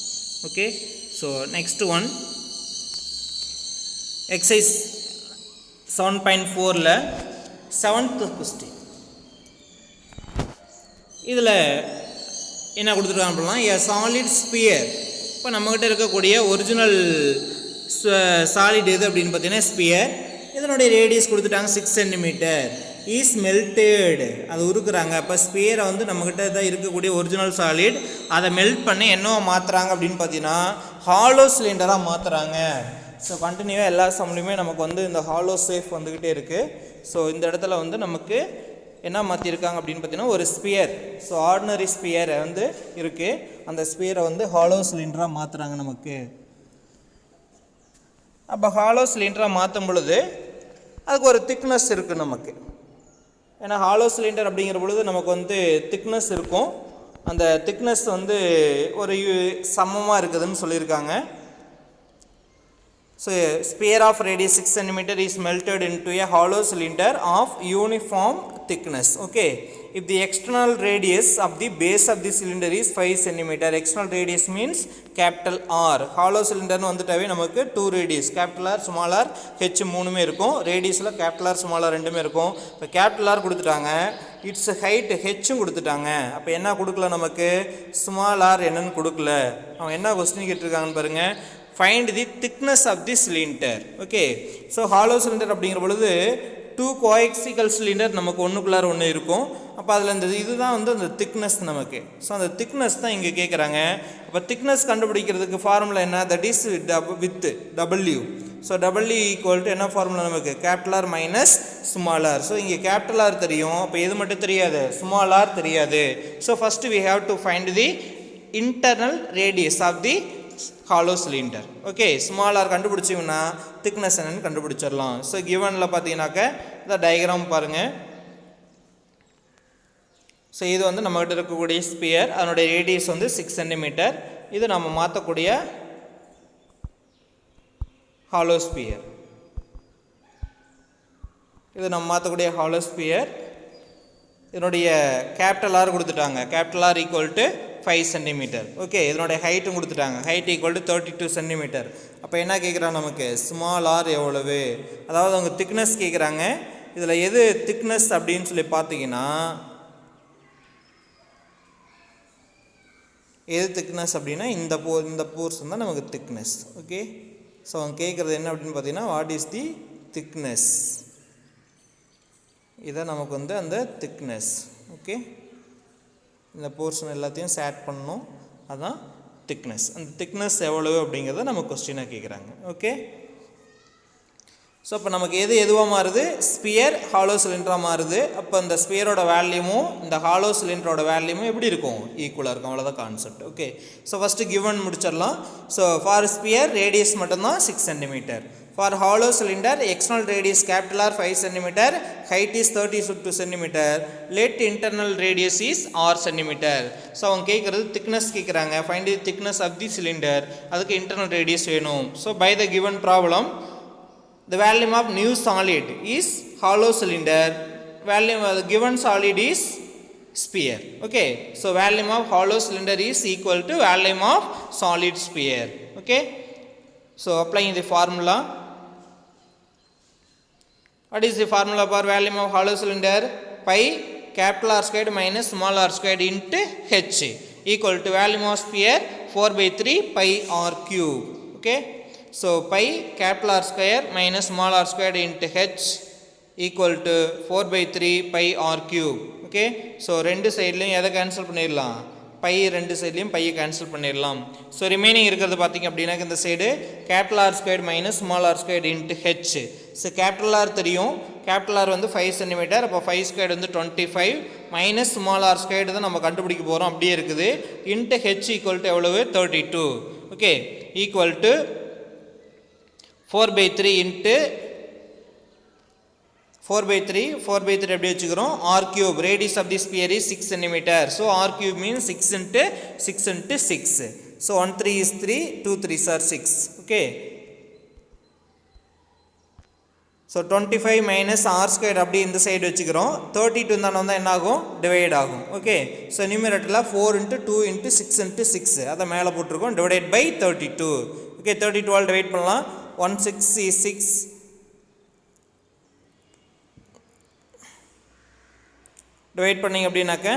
Okay, so next one exercise 7.4ல் 7th கொஸ்டின். இதில் என்ன கொடுத்துருக்காங்க அப்படின்னா, ஏ சாலிட் ஸ்பியர். இப்போ நம்மக்கிட்ட இருக்கக்கூடிய ஒரிஜினல் சாலிட் எது அப்படின்னு பார்த்தீங்கன்னா ஸ்பியர். இதனுடைய ரேடியஸ் கொடுத்துட்டாங்க 6 cm. இஸ் மெல்டடு, அது உருக்குறாங்க. அப்போ ஸ்பியரை வந்து நம்மக்கிட்ட தான் இருக்கக்கூடிய ஒரிஜினல் சாலிட் அதை மெல்ட் பண்ணி என்னவோ மாற்றுறாங்க அப்படின்னு பார்த்தீங்கன்னா ஹாலோ சிலிண்டராக மாற்றுறாங்க. ஸோ கண்டினியூவாக எல்லா சம்லையுமே நமக்கு வந்து இந்த ஹாலோ சேஃப் வந்துக்கிட்டே இருக்குது. ஸோ இந்த இடத்துல வந்து நமக்கு என்ன மாற்றிருக்காங்க அப்படின்னு பார்த்தீங்கன்னா ஒரு ஸ்பியர். ஸோ ஆர்டினரி ஸ்பியரை வந்து இருக்குது, அந்த ஸ்பியரை வந்து ஹாலோ சிலிண்டராக மாற்றுறாங்க நமக்கு. அப்போ ஹாலோ சிலிண்டராக மாற்றும் பொழுது அதுக்கு ஒரு திக்னஸ் இருக்குது நமக்கு. ஏன்னா ஹாலோ சிலிண்டர் அப்படிங்கிற பொழுது நமக்கு வந்து திக்னஸ் இருக்கும். அந்த திக்னஸ் வந்து ஒரு சமமாக இருக்குதுன்னு சொல்லியிருக்காங்க. So sphere of radius 6 cm is melted into a hollow cylinder of uniform thickness. Okay, if the external radius of the base of the cylinder is 5 cm, external radius means capital R. hollow cylinder nu வந்துட்டாவே நமக்கு 2 radius, capital R small r h மூணுமே இருக்கும், radiusல capital R small r ரெண்டுமே இருக்கும். இப்போ capital R கொடுத்துட்டாங்க, its height h கொடுத்துட்டாங்க, அப்போ என்ன கொடுக்கல நமக்கு small r என்னன்னு கொடுக்கல. அவங்க என்ன கொஸ்டின் கேட்டிருக்காங்கன்னு பாருங்க, find the thickness of the cylinder. Okay, so hollow cylinder அப்படிங்கிற பொழுது 2 coaxial cylinder நமக்கு ஒன்றுக்குள்ளார ஒன்று இருக்கும். அப்போ அதில் இந்த இதுதான் வந்து அந்த திக்னஸ் நமக்கு. ஸோ அந்த திக்னஸ் தான் இங்கே கேட்குறாங்க. அப்போ திக்னஸ் கண்டுபிடிக்கிறதுக்கு ஃபார்முலா என்ன, that is with W. So W equal to என்ன ஃபார்முலா நமக்கு, capital r minus small r. So இங்கே கேபிட்டல் ஆர் தெரியும், அப்போ எது மட்டும் தெரியாது, ஸ்மால் ஆர் தெரியாது. So first we have to find the internal radius of the hollow cylinder. Okay, small r கண்டுபிடிச்சிங்கன்னா திக்னஸ் என்னன்னு கண்டுபிடிச்சிடலாம். ஸோ கிவனில் பார்த்தீங்கன்னாக்க இந்த டயக்ராம் பாருங்கள். ஸோ இது வந்து நம்மகிட்ட இருக்கக்கூடிய ஸ்பியர், அதனுடைய ரேடியஸ் வந்து 6 cm. இது நம்ம மாற்றக்கூடிய ஹாலோ ஸ்பியர், இது நம்ம மாற்றக்கூடிய ஹாலோ ஸ்பியர். இதனுடைய கேபிட்டல் ஆர் கொடுத்துட்டாங்க, capital R equal to 5 cm. Okay, இதனுடைய ஹைட்டும் கொடுத்துட்டாங்க, ஹைட் ஈக்குவல் டு 32 cm. அப்போ என்ன கேட்குறாங்க நமக்கு, ஸ்மால் ஆர் எவ்வளவு, அதாவது அவங்க திக்னஸ் கேட்குறாங்க. இதில் எது திக்னஸ் அப்படின்னு சொல்லி பார்த்தீங்கன்னா, எது திக்னஸ் அப்படின்னா இந்த போர்ஷன் தான் நமக்கு திக்னஸ். ஓகே, ஸோ அவங்க கேட்குறது என்ன அப்படின்னு பார்த்தீங்கன்னா, வாட் இஸ் தி திக்னஸ், இதான் நமக்கு வந்து அந்த திக்னஸ். ஓகே, இந்த போர்ஷன் எல்லாத்தையும் சேட் பண்ணணும், அதுதான் திக்னஸ். அந்த திக்னஸ் எவ்வளவு அப்படிங்கிறத நம்ம கொஸ்டினாக கேட்குறாங்க. ஓகே, ஸோ அப்போ நமக்கு எதுவாக மாறுது, ஸ்பியர் ஹாலோ சிலிண்டராக மாறுது. அப்போ இந்த ஸ்பியரோட வேல்யூமும் இந்த ஹாலோ சிலிண்டரோட வேல்யூமும் எப்படி இருக்கும், ஈக்குவலாக இருக்கும். அவ்வளோதான் concept. Okay, so first given முடிச்சிடலாம். ஸோ ஃபார் ஸ்பியர் ரேடியஸ் மட்டும்தான் 6 cm. For hollow cylinder, external radius capital R 5 cm, height is 32 cm. Let internal radius is R cm. So அவங்க கேட்குறது திக்னஸ் கேட்குறாங்க, find the thickness of the cylinder, அதுக்கு internal radius வேணும். So by the given problem, the volume of new solid is hollow cylinder, volume of the given solid is sphere. Okay, so volume of hollow cylinder is equal to volume of solid sphere. Okay, so applying the formula, what is the formula for volume of hollow cylinder, pi capital R squared minus small r squared into h equal to volume of sphere 4/3 pi r cube. Okay, so pi capital R square minus small r squared into h equal to 4/3 pi r cube. Okay, so ரெண்டு சைட்லையும் எதை cancel பண்ணிடலாம், by ரெண்டு சைட்லையும் பையை cancel பண்ணிடலாம். So remaining இருக்கிறது பார்த்திங்க அப்படின்னா இந்த side capital R squared minus small R squared into H. So capital R தெரியும், கேபிட்டல் ஆர் வந்து 5 cm, அப்போ 5 ஸ்கொயர்டு வந்து 25 மைனஸ் ஸ்மால் ஆர் ஸ்கொயர்டு தான் நம்ம கண்டுபிடிக்க போகிறோம், அப்படியே இருக்குது. இன்ட்டு ஹெச் ஈக்குவல் டு எவ்வளவு, 32. ஓகே, ஈக்குவல் டு 4/3 இன்ட்டு 4/3 எப்படி வச்சுக்கிறோம், r cube, radius of the sphere is 6 cm. So r cube means 6 into 6. So 1 3 is 3, 2 3s are 6. Okay, so 25 minus r squared அப்படி இந்த சைடு வச்சுக்கிறோம், 32 தான் வந்தால் என்ன ஆகும், டிவைட் ஆகும். ஓகே, ஸோ நியூமரேட்டரில் 4 into 2 into 6 into 6 அதை மேலே போட்டிருக்கோம், divided by 32. Okay, 32 all divide பண்ணலாம், 1 6 is 6, டிவைட் பண்ணிங்க அப்படின்னாக்க,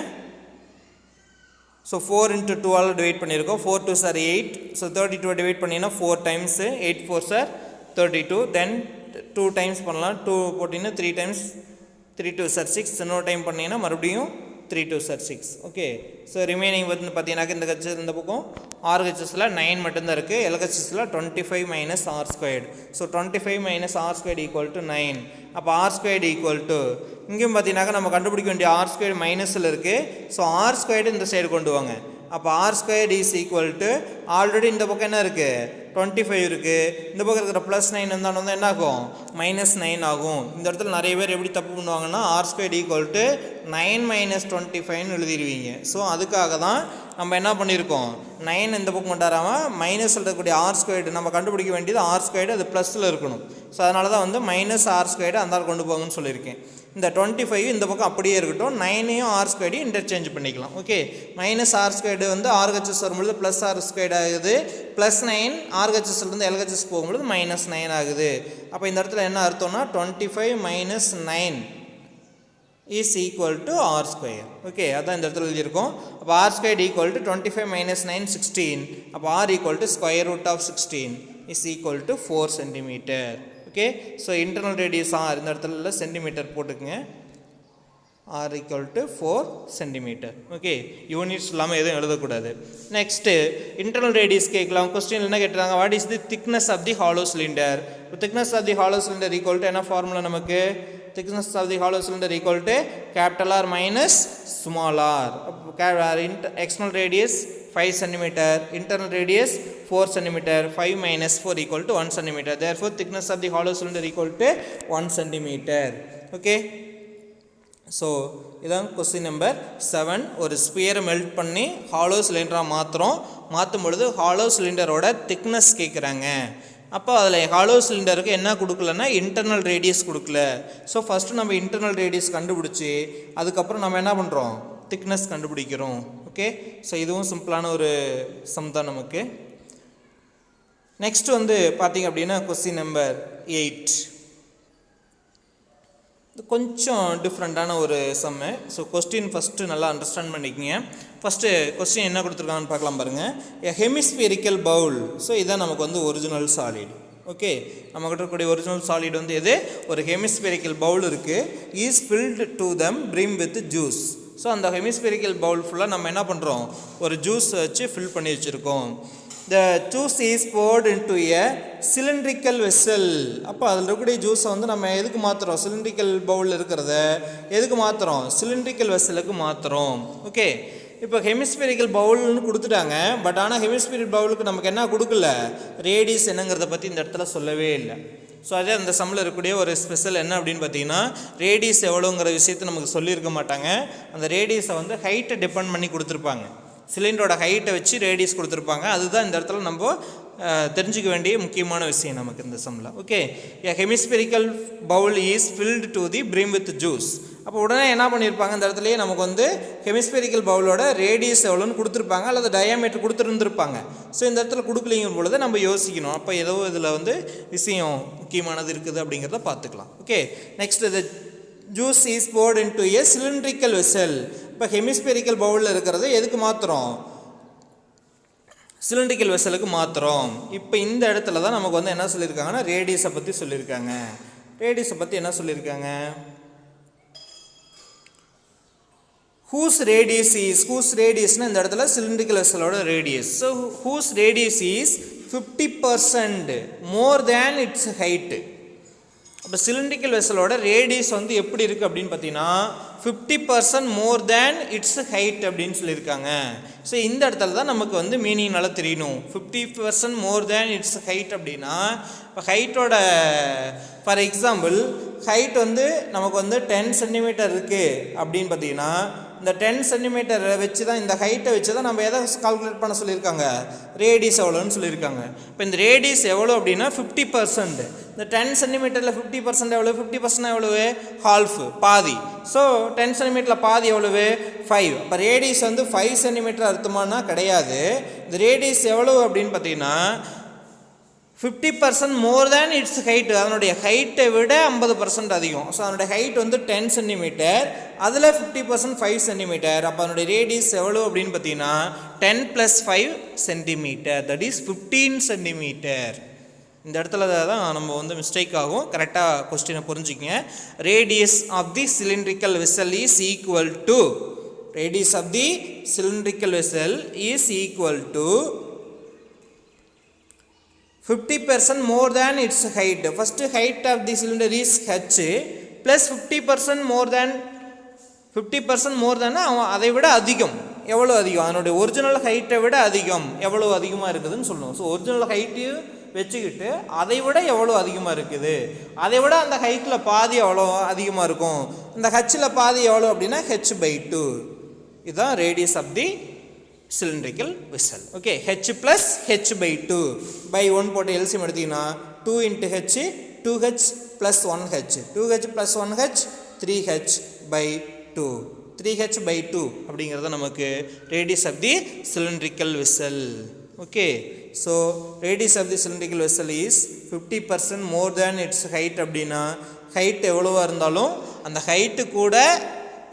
ஸோ 4 into 2 ஆல் டிவைட் பண்ணியிருக்கோம், 4 2s are 8. ஸோ 32 டிவைட் பண்ணிங்கன்னா 4 times, 8 4s are 32. Then 2 times பண்ணலாம், 2 போட்டிங்கன்னா 3 times, 3 2s are 6. இன்னொரு டைம் பண்ணிங்கன்னா மறுபடியும் 3 2s are 6. Okay, so remaining வந்து பார்த்தீங்கன்னாக்க இந்த பக்கம் RHSல 9 மட்டும்தான் இருக்குது, LHSல 25 minus r squared. So 25 minus r squared equal to 9. அப்போ r squared ஈக்குவல் டு, இங்கேயும் பார்த்தீங்கன்னாக்கா நம்ம கண்டுபிடிக்க வேண்டிய r squared மைனஸில் இருக்குது. ஸோ r squared இந்த சைடு கொண்டு வாங்க, அப்போ r squared is equal to, already இந்த பக்கம் என்ன இருக்குது, 25 இருக்குது, இந்த பக்கம் இருக்கிற +9 இருந்தாலும் என்ன ஆகும், -9 ஆகும். இந்த இடத்துல நிறைய பேர் எப்படி தப்பு பண்ணுவாங்கன்னா, r squared equal to 9 minus 25ன்னு எழுதிடுவீங்க. ஸோ அதுக்காக தான் நம்ம என்ன பண்ணியிருக்கோம், 9 இந்த பக்கம் கொண்டாடாமல் மைனஸில் இருக்கக்கூடிய r squared நம்ம கண்டுபிடிக்க வேண்டியது r squared, அது ப்ளஸில் இருக்கணும். ஸோ அதனால தான் வந்து -r squared அந்த கொண்டு போங்கன்னு சொல்லியிருக்கேன். இந்த 25 இந்த பக்கம் அப்படியே இருக்கட்டும், 9ஐயும் ஆர் ஸ்கொயர்டையும் இன்டர்சேஞ்ச் பண்ணிக்கலாம். ஓகே, மைனஸ் ஆர் ஸ்கொயர்டு வந்து ஆர்ஹெச்எஸ் வரும்பொழுது ப்ளஸ் ஆர் ஸ்கொயர்டு ஆகுது, ப்ளஸ் 9 ஆர்ஹெச்எஸ்லேருந்து எல்ஹெச்எஸ் போகும்பொழுது மைனஸ் 9 ஆகுது. அப்போ இந்த இடத்துல என்ன அர்த்தம்னா 25 minus 9 is equal to r square. Okay, அதான் இந்த இடத்துல எழுதியிருக்கோம். அப்போ r squared equal to 25 minus 9 16. அப்போ r equal to square root of 16 is equal to 4 cm. Okay, so internal radius r இந்த இடத்துல சென்டிமீட்டர் போட்டுக்குங்க. r equal to 4 cm. Okay, units இல்லாமல் எதுவும் எழுதக்கூடாது. நெக்ஸ்ட்டு இன்டர்னல் ரேடியஸ் கேட்கலாம். கொஸ்டின் என்ன கேட்டுறாங்க, what is the thickness of the hollow cylinder. Thickness of the hollow cylinder equal to என்ன ஃபார்முலா நமக்கு, thickness of the hollow cylinder equal to capital R minus small r. External radius 5 cm, internal radius 4 cm, 5 minus 4 equal to 1 cm. Therefore thickness of the hollow cylinder equal to 1 cm. Okay, so இதான் question number 7. ஒரு ஸ்பியரை melt பண்ணி hollow சிலிண்டராக மாற்றும் பொழுது hollow சிலிண்டரோட thickness கேட்குறாங்க. அப்போ அதில் hollow சிலிண்டருக்கு என்ன கொடுக்கலன்னா இன்டர்னல் ரேடியஸ் கொடுக்கல. ஸோ ஃபஸ்ட்டு நம்ம இன்டர்னல் ரேடியஸ் கண்டுபிடிச்சி அதுக்கப்புறம் நம்ம என்ன பண்ணுறோம், திக்னஸ் கண்டுபிடிக்கிறோம். ஓகே, ஸோ இதுவும் சிம்பிளான ஒரு சம் தான் நமக்கு. நெக்ஸ்ட் வந்து பார்த்திங்க அப்படின்னா கொஸ்டின் நம்பர் 8. கொஞ்சம் டிஃப்ரெண்ட்டான ஒரு சம்மு. ஸோ கொஸ்டின் ஃபஸ்ட்டு நல்லா அண்டர்ஸ்டாண்ட் பண்ணிக்கங்க. ஃபஸ்ட்டு கொஸ்டின் என்ன கொடுத்துருக்காங்கன்னு பார்க்கலாம் பாருங்கள். எ ஹெமிஸ்பியரிக்கல் பவுல். ஸோ இதான் நமக்கு வந்து ஒரிஜினல் சாலிட். ஓகே, நம்மக்கிட்ட இருக்கக்கூடிய ஒரிஜினல் சாலிட் வந்து எது, ஒரு ஹெமிஸ்பியரிக்கல் பவுல் இருக்குது. Is filled to the brim with juice. So அந்த ஹெமிஸ்பியரிக்கல் பவுல் ஃபுல்லாக நம்ம என்ன பண்ணுறோம், ஒரு ஜூஸ் வச்சு ஃபில் பண்ணி வச்சுருக்கோம். The juice is poured into a cylindrical vessel. அப்போ அதில் இருக்கக்கூடிய ஜூஸை வந்து நம்ம எதுக்கு மாற்றுறோம், சிலிண்ட்ரிக்கல் பவுலில் இருக்கிறத எதுக்கு மாற்றுறோம், சிலிண்ட்ரிக்கல் வெசலுக்கு மாற்றுறோம். ஓகே, இப்போ ஹெமிஸ்பியரிக்கல் பவுல்னு கொடுத்துட்டாங்க. பட் ஆனால் ஹெமிஸ்பியரிக்கல் பவுலுக்கு நமக்கு என்ன கொடுக்கல, ரேடியஸ் என்னங்கிறத பற்றி இந்த இடத்துல சொல்லவே இல்லை. ஸோ அதே அந்த சம்மில் இருக்கக்கூடிய ஒரு ஸ்பெஷல் என்ன அப்படின்னு பார்த்தீங்கன்னா, ரேடியஸ் எவ்வளோங்கிற விஷயத்தை நமக்கு சொல்லியிருக்க மாட்டாங்க. அந்த ரேடியஸை வந்து ஹைட்டை டிபெண்ட் பண்ணி கொடுத்துருப்பாங்க. சிலிண்டரோட ஹைட்டை வச்சு ரேடியஸ் கொடுத்துருப்பாங்க. அதுதான் இந்த இடத்துல நம்ம தெரிஞ்சிக்க வேண்டிய முக்கியமான விஷயம் நமக்கு இந்த சம்மில். Okay, a hemispherical bowl is filled to the brim with juice. அப்போ உடனே என்ன பண்ணியிருப்பாங்க, இந்த இடத்துலையே நமக்கு வந்து ஹெமிஸ்பெரிக்கல் பவுலோட ரேடியஸ் எவ்வளோன்னு கொடுத்துருப்பாங்க, அல்லது டயாமீட்டர் கொடுத்துருந்துருப்பாங்க. ஸோ இந்த இடத்துல கொடுக்கலிங்கும் பொழுது நம்ம யோசிக்கணும், அப்போ ஏதோ இதில் வந்து விஷயம் முக்கியமானது இருக்குது அப்படிங்கிறத பார்த்துக்கலாம். Okay, next the juice is poured into a cylindrical vessel. இப்போ ஹெமிஸ்பெரிக்கல் பவுலில் இருக்கிறது எதுக்கு மாற்றுறோம், சிலிண்ட்ரிக்கல் வெசலுக்கு மாற்றுறோம். இப்போ இந்த இடத்துல தான் நமக்கு வந்து என்ன சொல்லியிருக்காங்கன்னா ரேடியஸை பற்றி சொல்லியிருக்காங்க. ரேடியஸை பற்றி என்ன சொல்லியிருக்காங்க, ஹூஸ் ரேடியஸ் இந்த இடத்துல சிலிண்ட்ரிக்கல் வெசலோட radius. So whose radius is 50% more than its height. அப்போ சிலிண்ட்ரிக்கல் வெசலோட ரேடியஸ் வந்து எப்படி இருக்குது அப்படின்னு பார்த்தீங்கன்னா 50% மோர் தேன் இட்ஸ் ஹைட் அப்படின்னு சொல்லியிருக்காங்க. ஸோ இந்த இடத்துல தான் நமக்கு வந்து மீனிங் நல்லா தெரியணும். 50% மோர் தேன் இட்ஸ் ஹைட் அப்படின்னா, இப்போ ஹைட்டோட ஃபார் எக்ஸாம்பிள் ஹைட் வந்து நமக்கு வந்து 10 சென்டிமீட்டர் இருக்குது அப்படின்னு பார்த்தீங்கன்னா, இந்த 10 சென்டிமீட்டரை வச்சு தான், இந்த ஹைட்டை வச்சு தான் நம்ம எதை கால்குலேட் பண்ண சொல்லியிருக்காங்க, ரேடியஸ் எவ்வளோன்னு சொல்லியிருக்காங்க. இப்போ இந்த ரேடியஸ் எவ்வளோ அப்படின்னா 50%. இந்த 10 சென்டிமீட்டரில் 50% எவ்வளோ, 50% எவ்வளவு, ஹால்ஃப், பாதி. ஸோ 10 சென்டிமீட்டரில் பாதி எவ்வளவு, 5. அப்போ ரேடியஸ் வந்து 5 சென்டிமீட்டர் அர்த்தமானா கிடையாது. இந்த ரேடியஸ் எவ்வளவு அப்படின்னு பார்த்தீங்கன்னா 50% மோர் தேன் இட்ஸ் ஹைட்டு, அதனுடைய ஹைட்டை விட 50% அதிகம். ஸோ அதனுடைய ஹைட் வந்து 10 சென்டிமீட்டர், அதில் 50% 5 சென்டிமீட்டர். அப்போ அதனுடைய ரேடியஸ் எவ்வளோ அப்படின்னு பார்த்தீங்கன்னா 10 + 5 சென்டிமீட்டர், தட் இஸ் 15 சென்டிமீட்டர். இந்த இடத்துல தான் நம்ம வந்து மிஸ்டேக் ஆகும். கரெக்டாக கொஸ்டினை புரிஞ்சுக்கங்க. Radius of the cylindrical vessel is equal to, radius of the cylindrical vessel is equal to 50% more than its height. First height of the cylinder is h plus 50% more than 50% more than அதை விட அதிகம். எவ்வளோ அதிகம், அதனுடைய original ஹைட்டை விட அதிகம். எவ்வளோ அதிகமாக இருக்குதுன்னு சொல்லணும். ஸோ ஒரிஜினல் ஹைட்டு வச்சுக்கிட்டு அதை விட எவ்வளோ அதிகமாக இருக்குது, அதை விட அந்த ஹைட்டில் பாதி எவ்வளோ அதிகமாக இருக்கும். இந்த ஹச்சில் பாதி எவ்வளோ அப்படின்னா h/2. இதுதான் radius of the cylindrical vessel. Okay, h plus h/2 by 1 போட்டு எல்சியம் எடுத்தீங்கன்னா 2 × h 2h plus 1h 2h plus 1h 3h by 2. 3h by 2 அப்படிங்கிறது நமக்கு radius of the cylindrical vessel. Okay, so radius of the cylindrical vessel is 50% more than its height அப்படின்னா height எவ்வளவா இருந்தாலும் அந்த height கூட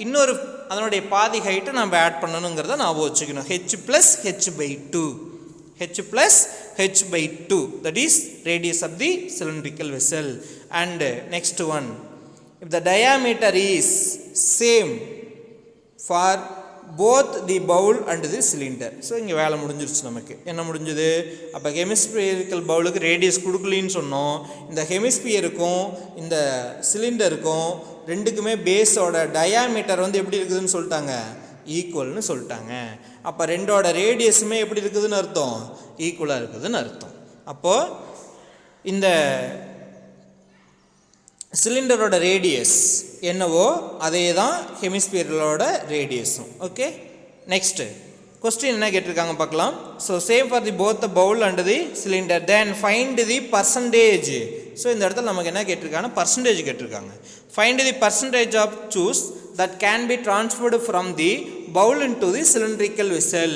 இன்னொரு அதனுடைய பாதி height நம்ம ஆட் பண்ணணுங்கிறத ஞாபகம் வச்சுக்கணும். h plus h by 2. h plus h by 2, that is radius of the cylindrical vessel. And next one, if the diameter is same for both the bowl and the cylinder. So இங்கே வேலை முடிஞ்சிருச்சு. நமக்கு என்ன முடிஞ்சது? அப்போ ஹெமிஸ்பியரிக்கல் பவுலுக்கு radius கொடுக்கலின்னு சொன்னோம். இந்த ஹெமிஸ்பியருக்கும் இந்த சிலிண்டருக்கும் ரெண்டுக்குமே பேஸோட டயாமீட்டர் வந்து எப்படி இருக்குதுன்னு சொல்லிட்டாங்க? ஈக்குவல்னு சொல்லிட்டாங்க. அப்போ ரெண்டோட ரேடியஸுமே எப்படி இருக்குதுன்னு அர்த்தம்? ஈக்குவலாக இருக்குதுன்னு அர்த்தம். அப்போது இந்த சிலிண்டரோட ரேடியஸ் என்னவோ அதே தான் ஹெமிஸ்பியரோட ரேடியஸும். ஓகே, நெக்ஸ்ட்டு கொஸ்டின் என்ன கேட்டிருக்காங்க பார்க்கலாம். So same for the both the bowl and the cylinder then find the percentage. So இந்த இடத்துல நமக்கு என்ன கேட்டிருக்காங்கன்னா பர்சன்டேஜ் கேட்டிருக்காங்க. Find the percentage of juice that can be transferred from the bowl into the cylindrical vessel.